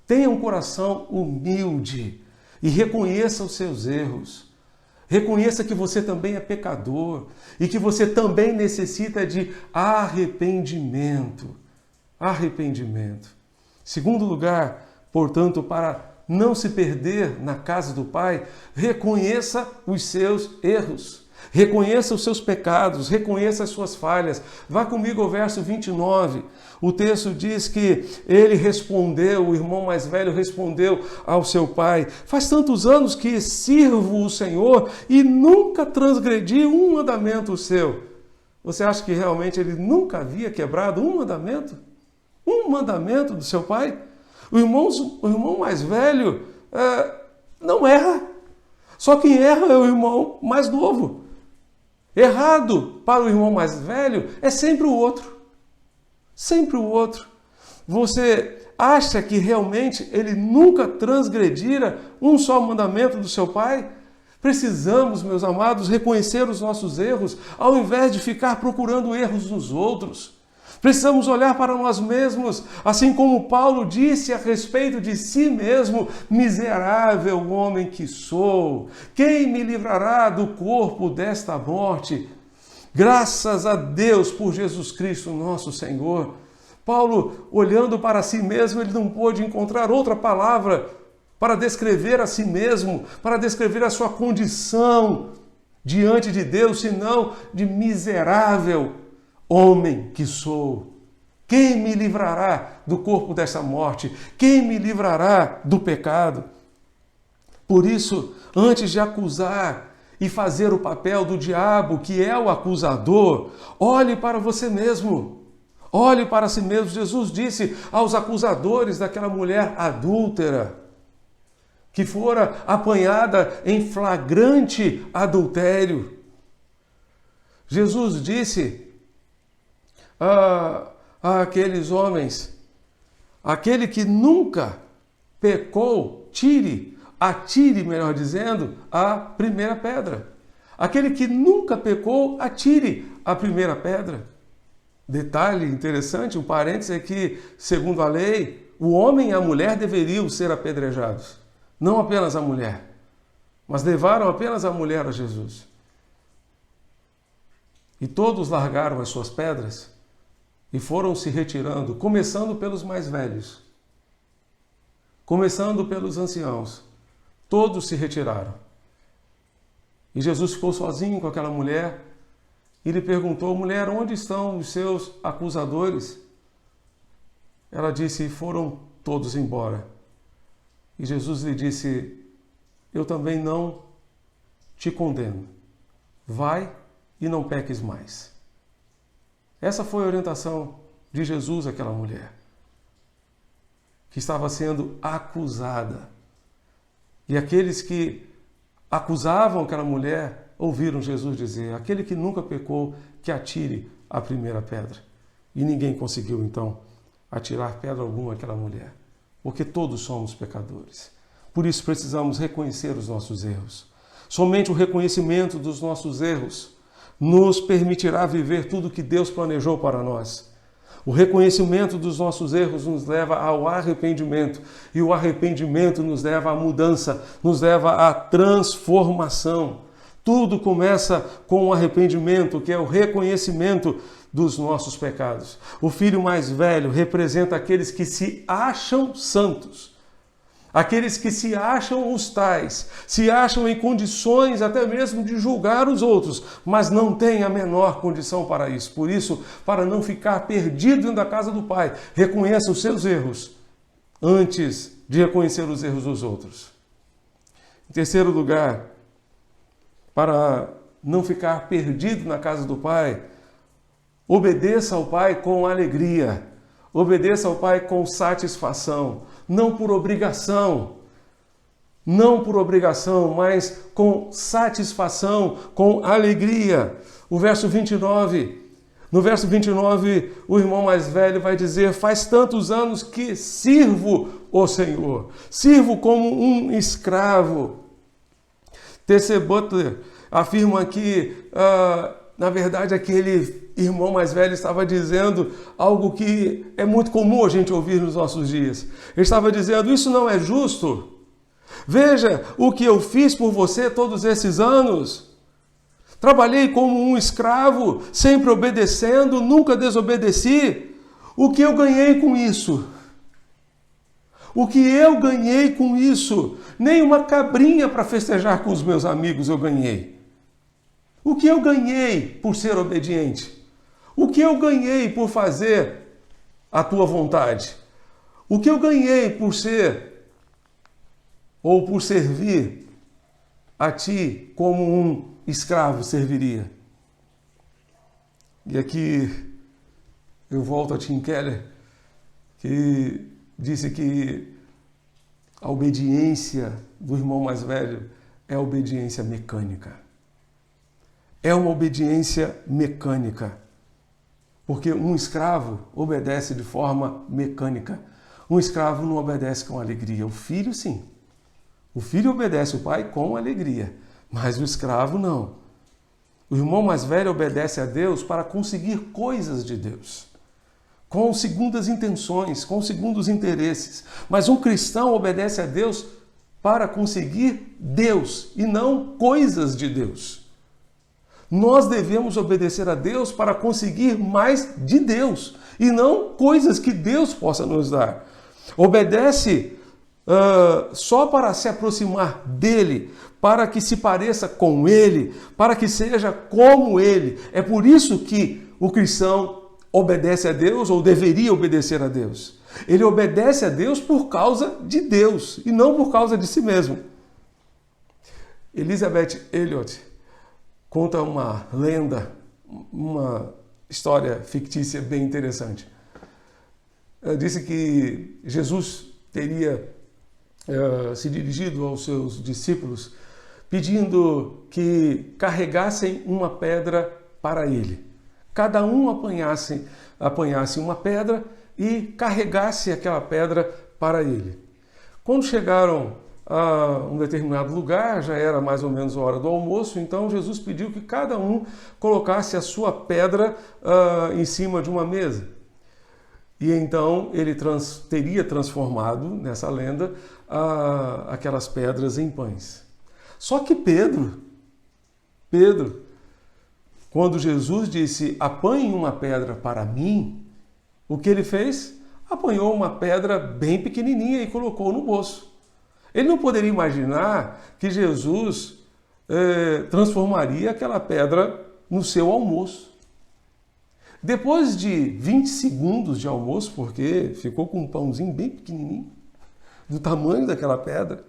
tenha um coração humilde e reconheça os seus erros. Reconheça que você também é pecador e que você também necessita de arrependimento. Arrependimento. Segundo lugar, portanto, para não se perder na casa do Pai, reconheça os seus erros. Reconheça os seus pecados, reconheça as suas falhas. Vá comigo ao verso 29. O texto diz que ele respondeu, o irmão mais velho respondeu ao seu pai: faz tantos anos que sirvo o Senhor e nunca transgredi um mandamento seu. Você acha que realmente ele nunca havia quebrado um mandamento? Um mandamento do seu pai? O irmão mais velho não erra. Só quem erra é o irmão mais novo. Errado para o irmão mais velho é sempre o outro. Sempre o outro. Você acha que realmente ele nunca transgredira um só mandamento do seu pai? Precisamos, meus amados, reconhecer os nossos erros ao invés de ficar procurando erros nos outros. Precisamos olhar para nós mesmos, assim como Paulo disse a respeito de si mesmo: miserável homem que sou, quem me livrará do corpo desta morte? Graças a Deus por Jesus Cristo, nosso Senhor. Paulo, olhando para si mesmo, ele não pôde encontrar outra palavra para descrever a si mesmo, para descrever a sua condição diante de Deus, senão de miserável homem que sou. Quem me livrará do corpo dessa morte? Quem me livrará do pecado? Por isso, antes de acusar e fazer o papel do diabo, que é o acusador, olhe para você mesmo. Olhe para si mesmo. Jesus disse aos acusadores daquela mulher adúltera, que fora apanhada em flagrante adultério. Jesus disse àqueles homens: aquele que nunca pecou, atire, melhor dizendo, a primeira pedra. Aquele que nunca pecou, atire a primeira pedra. Detalhe interessante, um parênteses, é que, segundo a lei, o homem e a mulher deveriam ser apedrejados. Não apenas a mulher, mas levaram apenas a mulher a Jesus. E todos largaram as suas pedras e foram se retirando, começando pelos mais velhos, começando pelos anciãos. Todos se retiraram. E Jesus ficou sozinho com aquela mulher e lhe perguntou: mulher, onde estão os seus acusadores? Ela disse: foram todos embora. E Jesus lhe disse: eu também não te condeno. Vai e não peques mais. Essa foi a orientação de Jesus àquela mulher, que estava sendo acusada. E aqueles que acusavam aquela mulher ouviram Jesus dizer: aquele que nunca pecou, que atire a primeira pedra. E ninguém conseguiu, então, atirar pedra alguma àquela mulher, porque todos somos pecadores. Por isso precisamos reconhecer os nossos erros. Somente o reconhecimento dos nossos erros nos permitirá viver tudo o que Deus planejou para nós. O reconhecimento dos nossos erros nos leva ao arrependimento, e o arrependimento nos leva à mudança, nos leva à transformação. Tudo começa com o arrependimento, que é o reconhecimento dos nossos pecados. O filho mais velho representa aqueles que se acham santos, aqueles que se acham os tais, se acham em condições até mesmo de julgar os outros, mas não têm a menor condição para isso. Por isso, para não ficar perdido dentro da casa do Pai, reconheça os seus erros antes de reconhecer os erros dos outros. Em terceiro lugar, para não ficar perdido na casa do Pai, obedeça ao Pai com alegria, obedeça ao Pai com satisfação, não por obrigação, mas com satisfação, com alegria. O verso 29, no verso 29, o irmão mais velho vai dizer: faz tantos anos que sirvo o Senhor, sirvo como um escravo. T.C. Butler afirma que, na verdade, aquele irmão mais velho estava dizendo algo que é muito comum a gente ouvir nos nossos dias. Ele estava dizendo: isso não é justo. Veja o que eu fiz por você todos esses anos. Trabalhei como um escravo, sempre obedecendo, nunca desobedeci. O que eu ganhei com isso? O que eu ganhei com isso? Nem uma cabrinha para festejar com os meus amigos eu ganhei. O que eu ganhei por ser obediente? O que eu ganhei por fazer a tua vontade? O que eu ganhei por ser ou por servir a ti como um escravo serviria? E aqui eu volto a Tim Keller, que disse que a obediência do irmão mais velho é a obediência mecânica. É uma obediência mecânica. Porque um escravo obedece de forma mecânica. Um escravo não obedece com alegria. O filho, sim. O filho obedece o pai com alegria, mas o escravo não. O irmão mais velho obedece a Deus para conseguir coisas de Deus. com segundas intenções, com segundos interesses. Mas um cristão obedece a Deus para conseguir Deus e não coisas de Deus. Nós devemos obedecer a Deus para conseguir mais de Deus e não coisas que Deus possa nos dar. Obedece só para se aproximar dele, para que se pareça com ele, para que seja como ele. É por isso que o cristão obedece a Deus ou deveria obedecer a Deus. Ele obedece a Deus por causa de Deus e não por causa de si mesmo. Elizabeth Elliot conta uma lenda, uma história fictícia bem interessante. Ela disse que Jesus teria se dirigido aos seus discípulos pedindo que carregassem uma pedra para ele. Cada um apanhasse uma pedra e carregasse aquela pedra para ele. Quando chegaram a um determinado lugar, já era mais ou menos a hora do almoço, então Jesus pediu que cada um colocasse a sua pedra em cima de uma mesa. E então ele teria transformado, nessa lenda, aquelas pedras em pães. Só que Pedro, quando Jesus disse, apanhe uma pedra para mim, o que ele fez? Apanhou uma pedra bem pequenininha e colocou no bolso. Ele não poderia imaginar que Jesus transformaria aquela pedra no seu almoço. Depois de 20 segundos de almoço, porque ficou com um pãozinho bem pequenininho, do tamanho daquela pedra,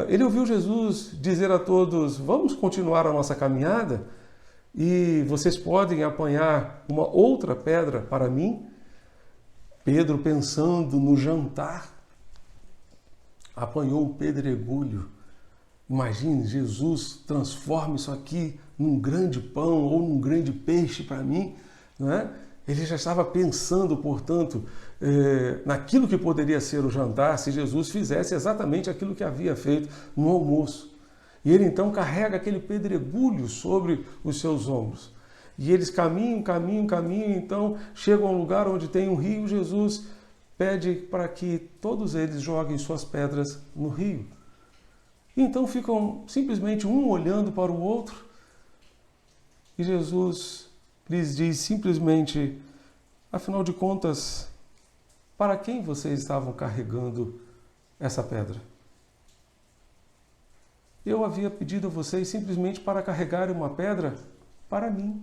ele ouviu Jesus dizer a todos, vamos continuar a nossa caminhada e vocês podem apanhar uma outra pedra para mim? Pedro, pensando no jantar, apanhou um pedregulho. Imagine, Jesus transforma isso aqui num grande pão ou num grande peixe para mim, não é? Ele já estava pensando, portanto, naquilo que poderia ser o jantar se Jesus fizesse exatamente aquilo que havia feito no almoço. E ele então carrega aquele pedregulho sobre os seus ombros. E eles caminham, então chegam a um lugar onde tem um rio. Jesus pede para que todos eles joguem suas pedras no rio. E então ficam simplesmente um olhando para o outro. E Jesus lhes diz simplesmente, afinal de contas, para quem vocês estavam carregando essa pedra? Eu havia pedido a vocês simplesmente para carregarem uma pedra para mim.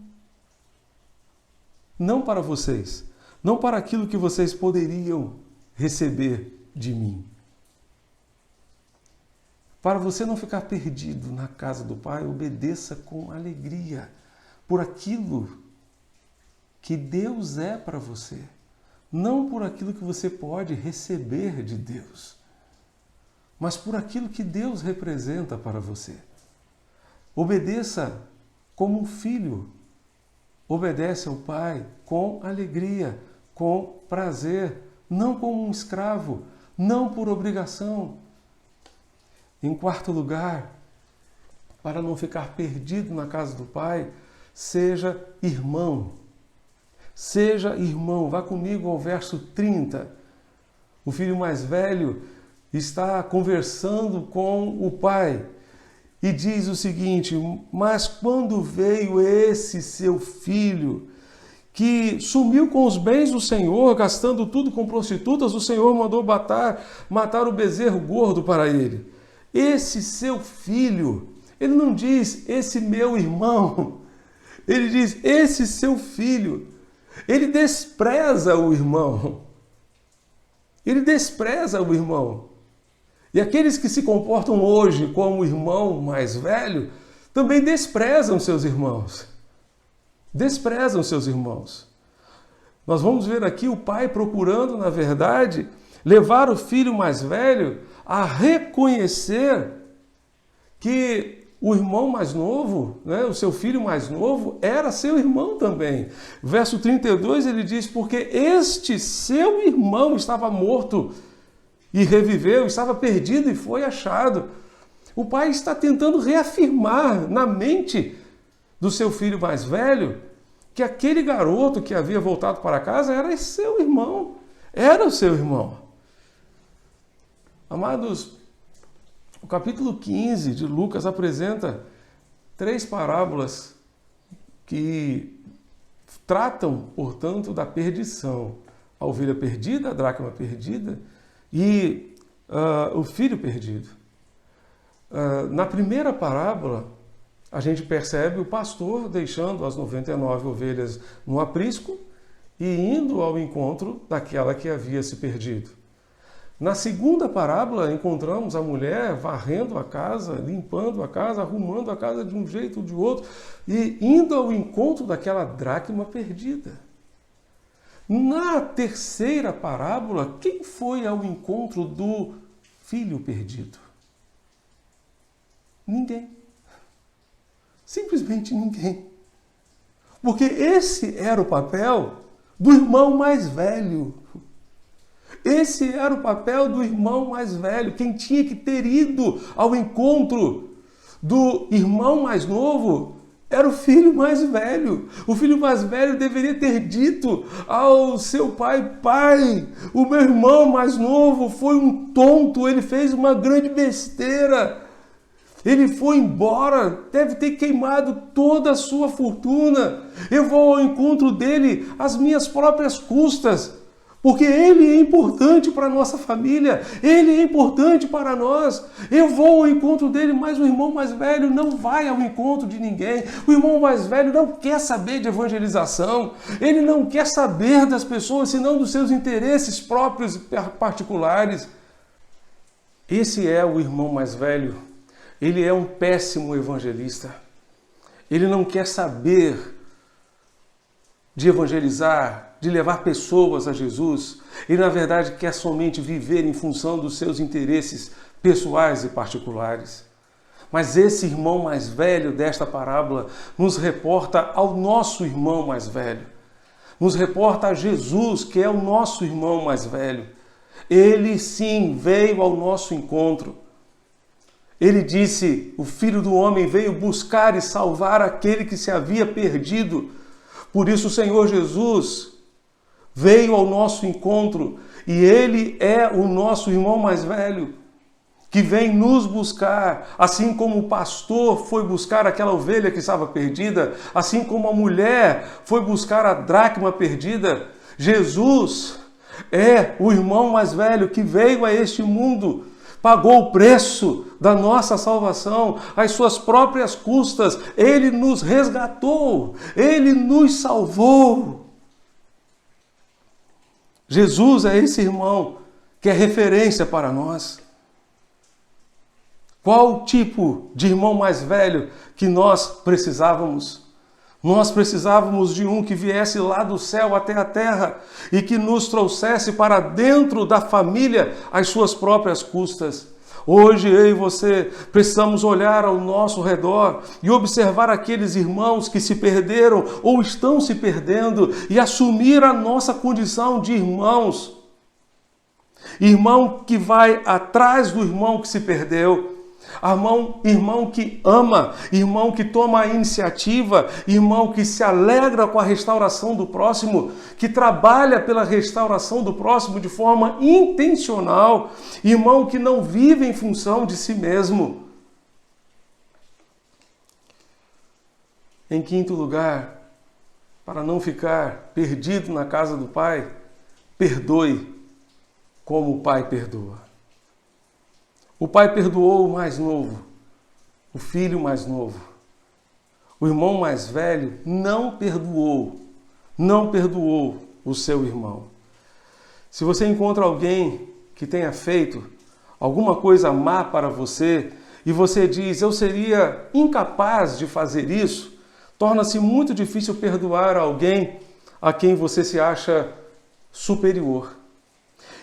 Não para vocês, não para aquilo que vocês poderiam receber de mim. Para você não ficar perdido na casa do Pai, obedeça com alegria por aquilo que Deus é para você, não por aquilo que você pode receber de Deus, mas por aquilo que Deus representa para você. Obedeça como um filho, obedece ao Pai com alegria, com prazer, não como um escravo, não por obrigação. Em quarto lugar, para não ficar perdido na casa do Pai, seja irmão. Seja irmão. Vá comigo ao verso 30. O filho mais velho está conversando com o pai e diz o seguinte, mas quando veio esse seu filho, que sumiu com os bens do Senhor, gastando tudo com prostitutas, o Senhor mandou matar o bezerro gordo para ele. Esse seu filho, ele não diz esse meu irmão, ele diz esse seu filho. Ele despreza o irmão. Ele despreza o irmão. E aqueles que se comportam hoje como o irmão mais velho, também desprezam seus irmãos. Desprezam seus irmãos. Nós vamos ver aqui o pai procurando, na verdade, levar o filho mais velho a reconhecer que o irmão mais novo, né, o seu filho mais novo, era seu irmão também. Verso 32 ele diz, porque este seu irmão estava morto e reviveu, estava perdido e foi achado. O pai está tentando reafirmar na mente do seu filho mais velho que aquele garoto que havia voltado para casa era seu irmão, era o seu irmão. Amados, o capítulo 15 de Lucas apresenta 3 parábolas que tratam, portanto, da perdição. A ovelha perdida, a dracma perdida e o filho perdido. Na primeira parábola, a gente percebe o pastor deixando as 99 ovelhas no aprisco e indo ao encontro daquela que havia se perdido. Na segunda parábola, encontramos a mulher varrendo a casa, limpando a casa, arrumando a casa de um jeito ou de outro e indo ao encontro daquela dracma perdida. Na terceira parábola, quem foi ao encontro do filho perdido? Ninguém. Simplesmente ninguém. Porque esse era o papel do irmão mais velho. Esse era o papel do irmão mais velho. Quem tinha que ter ido ao encontro do irmão mais novo era o filho mais velho. O filho mais velho deveria ter dito ao seu pai: pai, o meu irmão mais novo foi um tonto, ele fez uma grande besteira. Ele foi embora, deve ter queimado toda a sua fortuna. Eu vou ao encontro dele às minhas próprias custas, porque ele é importante para a nossa família, ele é importante para nós. Eu vou ao encontro dele, mas o irmão mais velho não vai ao encontro de ninguém. O irmão mais velho não quer saber de evangelização, ele não quer saber das pessoas, senão dos seus interesses próprios e particulares. Esse é o irmão mais velho. Ele é um péssimo evangelista. Ele não quer saber de evangelizar, de levar pessoas a Jesus. Ele, na verdade, quer somente viver em função dos seus interesses pessoais e particulares. Mas esse irmão mais velho desta parábola nos reporta ao nosso irmão mais velho. Nos reporta a Jesus, que é o nosso irmão mais velho. Ele, sim, veio ao nosso encontro. Ele disse: o Filho do Homem veio buscar e salvar aquele que se havia perdido. Por isso o Senhor Jesus veio ao nosso encontro e Ele é o nosso irmão mais velho, que vem nos buscar, assim como o pastor foi buscar aquela ovelha que estava perdida, assim como a mulher foi buscar a dracma perdida. Jesus é o irmão mais velho que veio a este mundo, pagou o preço da nossa salvação, às suas próprias custas. Ele nos resgatou, Ele nos salvou. Jesus é esse irmão que é referência para nós. Qual tipo de irmão mais velho que nós precisávamos? Nós precisávamos de um que viesse lá do céu até a terra e que nos trouxesse para dentro da família às suas próprias custas. Hoje eu e você precisamos olhar ao nosso redor e observar aqueles irmãos que se perderam ou estão se perdendo e assumir a nossa condição de irmãos. Irmão que vai atrás do irmão que se perdeu. Irmão que ama, irmão que toma a iniciativa, irmão que se alegra com a restauração do próximo, que trabalha pela restauração do próximo de forma intencional, irmão que não vive em função de si mesmo. Em quinto lugar, para não ficar perdido na casa do Pai, perdoe como o Pai perdoa. O pai perdoou o mais novo, o filho mais novo. O irmão mais velho não perdoou o seu irmão. Se você encontra alguém que tenha feito alguma coisa má para você e você diz: eu seria incapaz de fazer isso, torna-se muito difícil perdoar alguém a quem você se acha superior.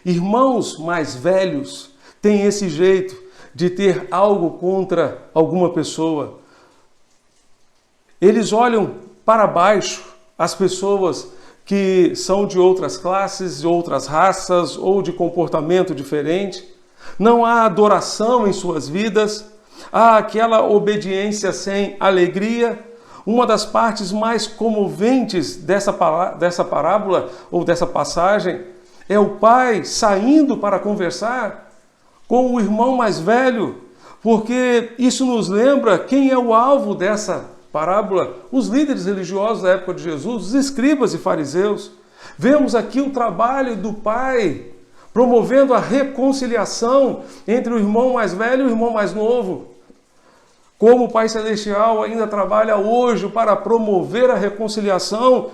Irmãos mais velhos tem esse jeito de ter algo contra alguma pessoa. Eles olham para baixo as pessoas que são de outras classes, de outras raças ou de comportamento diferente. Não há adoração em suas vidas, há aquela obediência sem alegria, uma das partes mais comoventes dessa parábola ou dessa passagem é o pai saindo para conversar com o irmão mais velho, porque isso nos lembra quem é o alvo dessa parábola: os líderes religiosos da época de Jesus, os escribas e fariseus. Vemos aqui o trabalho do pai promovendo a reconciliação entre o irmão mais velho e o irmão mais novo. Como o Pai Celestial ainda trabalha hoje para promover a reconciliação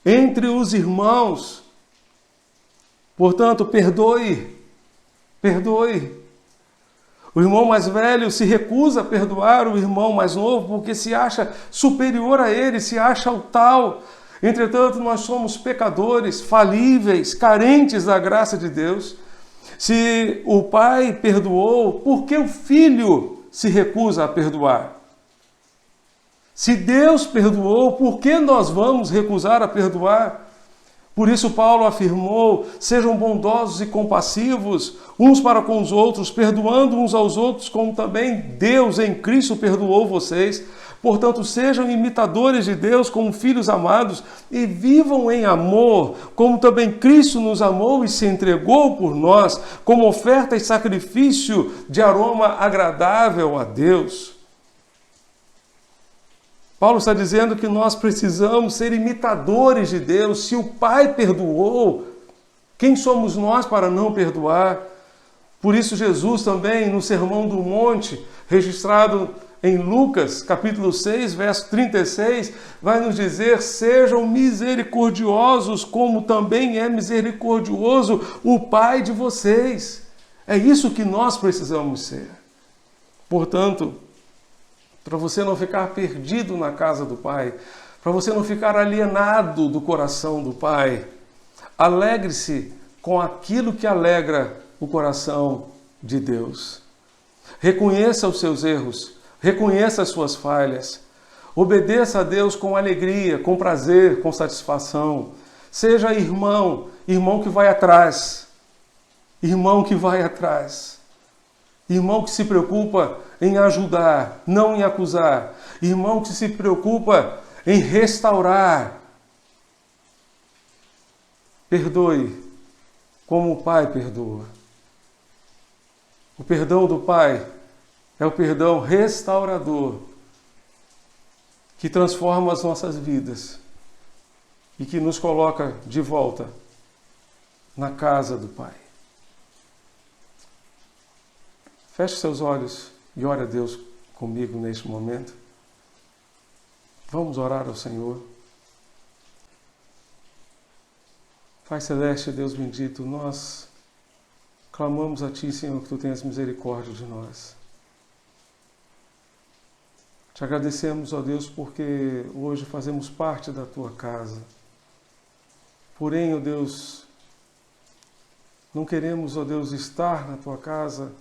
entre os irmãos. Portanto, perdoe. O irmão mais velho se recusa a perdoar o irmão mais novo porque se acha superior a ele, se acha o tal. Entretanto, nós somos pecadores, falíveis, carentes da graça de Deus. Se o pai perdoou, por que o filho se recusa a perdoar? Se Deus perdoou, por que nós vamos recusar a perdoar? Por isso Paulo afirmou: sejam bondosos e compassivos uns para com os outros, perdoando uns aos outros, como também Deus em Cristo perdoou vocês. Portanto, sejam imitadores de Deus como filhos amados e vivam em amor, como também Cristo nos amou e se entregou por nós, como oferta e sacrifício de aroma agradável a Deus. Paulo está dizendo que nós precisamos ser imitadores de Deus. Se o Pai perdoou, quem somos nós para não perdoar? Por isso Jesus também, no Sermão do Monte, registrado em Lucas, capítulo 6, verso 36, vai nos dizer: sejam misericordiosos, como também é misericordioso o Pai de vocês. É isso que nós precisamos ser. Portanto, para você não ficar perdido na casa do Pai, para você não ficar alienado do coração do Pai, alegre-se com aquilo que alegra o coração de Deus. Reconheça os seus erros, reconheça as suas falhas, obedeça a Deus com alegria, com prazer, com satisfação. Seja irmão que vai atrás, irmão que vai atrás, irmão que se preocupa em ajudar, não em acusar, irmão que se preocupa em restaurar. Perdoe como o Pai perdoa. O perdão do Pai é o perdão restaurador que transforma as nossas vidas e que nos coloca de volta na casa do Pai. Feche seus olhos e ore a Deus comigo neste momento. Vamos orar ao Senhor. Pai Celeste, Deus bendito, nós clamamos a Ti, Senhor, que Tu tenhas misericórdia de nós. Te agradecemos, ó Deus, porque hoje fazemos parte da Tua casa. Porém, ó Deus, não queremos, ó Deus, estar na Tua casa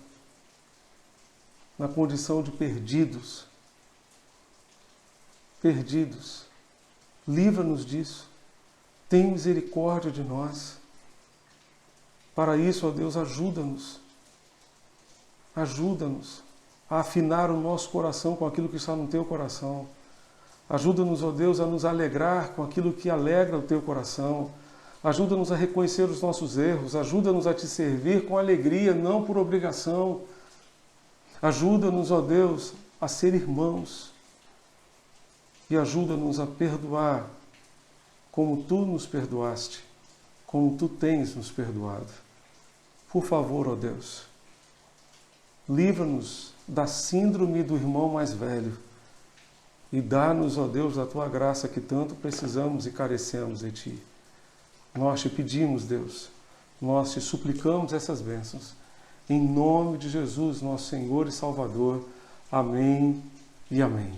na condição de perdidos. Perdidos. Livra-nos disso. Tem misericórdia de nós. Para isso, ó Deus, ajuda-nos. Ajuda-nos a afinar o nosso coração com aquilo que está no Teu coração. Ajuda-nos, ó Deus, a nos alegrar com aquilo que alegra o Teu coração. Ajuda-nos a reconhecer os nossos erros. Ajuda-nos a Te servir com alegria, não por obrigação. Ajuda-nos, ó Deus, a ser irmãos. E ajuda-nos a perdoar como Tu nos perdoaste, como Tu tens nos perdoado. Por favor, ó Deus, livra-nos da síndrome do irmão mais velho e dá-nos, ó Deus, a Tua graça que tanto precisamos e carecemos de Ti. Nós Te pedimos, Deus, nós Te suplicamos essas bênçãos. Em nome de Jesus, nosso Senhor e Salvador. Amém e amém.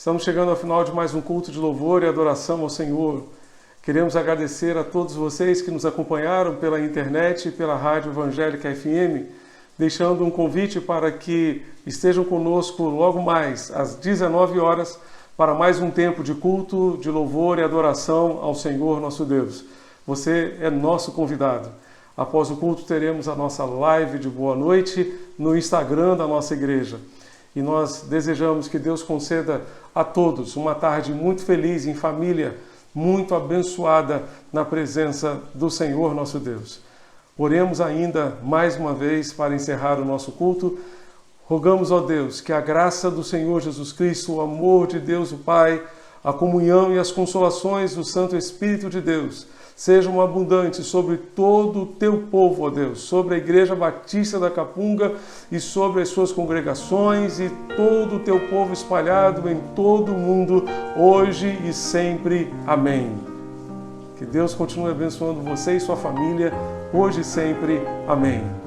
Estamos chegando ao final de mais um culto de louvor e adoração ao Senhor. Queremos agradecer a todos vocês que nos acompanharam pela internet e pela Rádio Evangélica FM, deixando um convite para que estejam conosco logo mais, às 19 horas, para mais um tempo de culto, de louvor e adoração ao Senhor nosso Deus. Você é nosso convidado. Após o culto teremos a nossa live de boa noite no Instagram da nossa igreja. E nós desejamos que Deus conceda a todos uma tarde muito feliz em família, muito abençoada na presença do Senhor nosso Deus. Oremos ainda mais uma vez para encerrar o nosso culto. Rogamos ao Deus que a graça do Senhor Jesus Cristo, o amor de Deus o Pai, a comunhão e as consolações do Santo Espírito de Deus sejam abundantes sobre todo o teu povo, ó Deus, sobre a Igreja Batista da Capunga e sobre as suas congregações e todo o teu povo espalhado em todo o mundo, hoje e sempre. Amém. Que Deus continue abençoando você e sua família, hoje e sempre. Amém.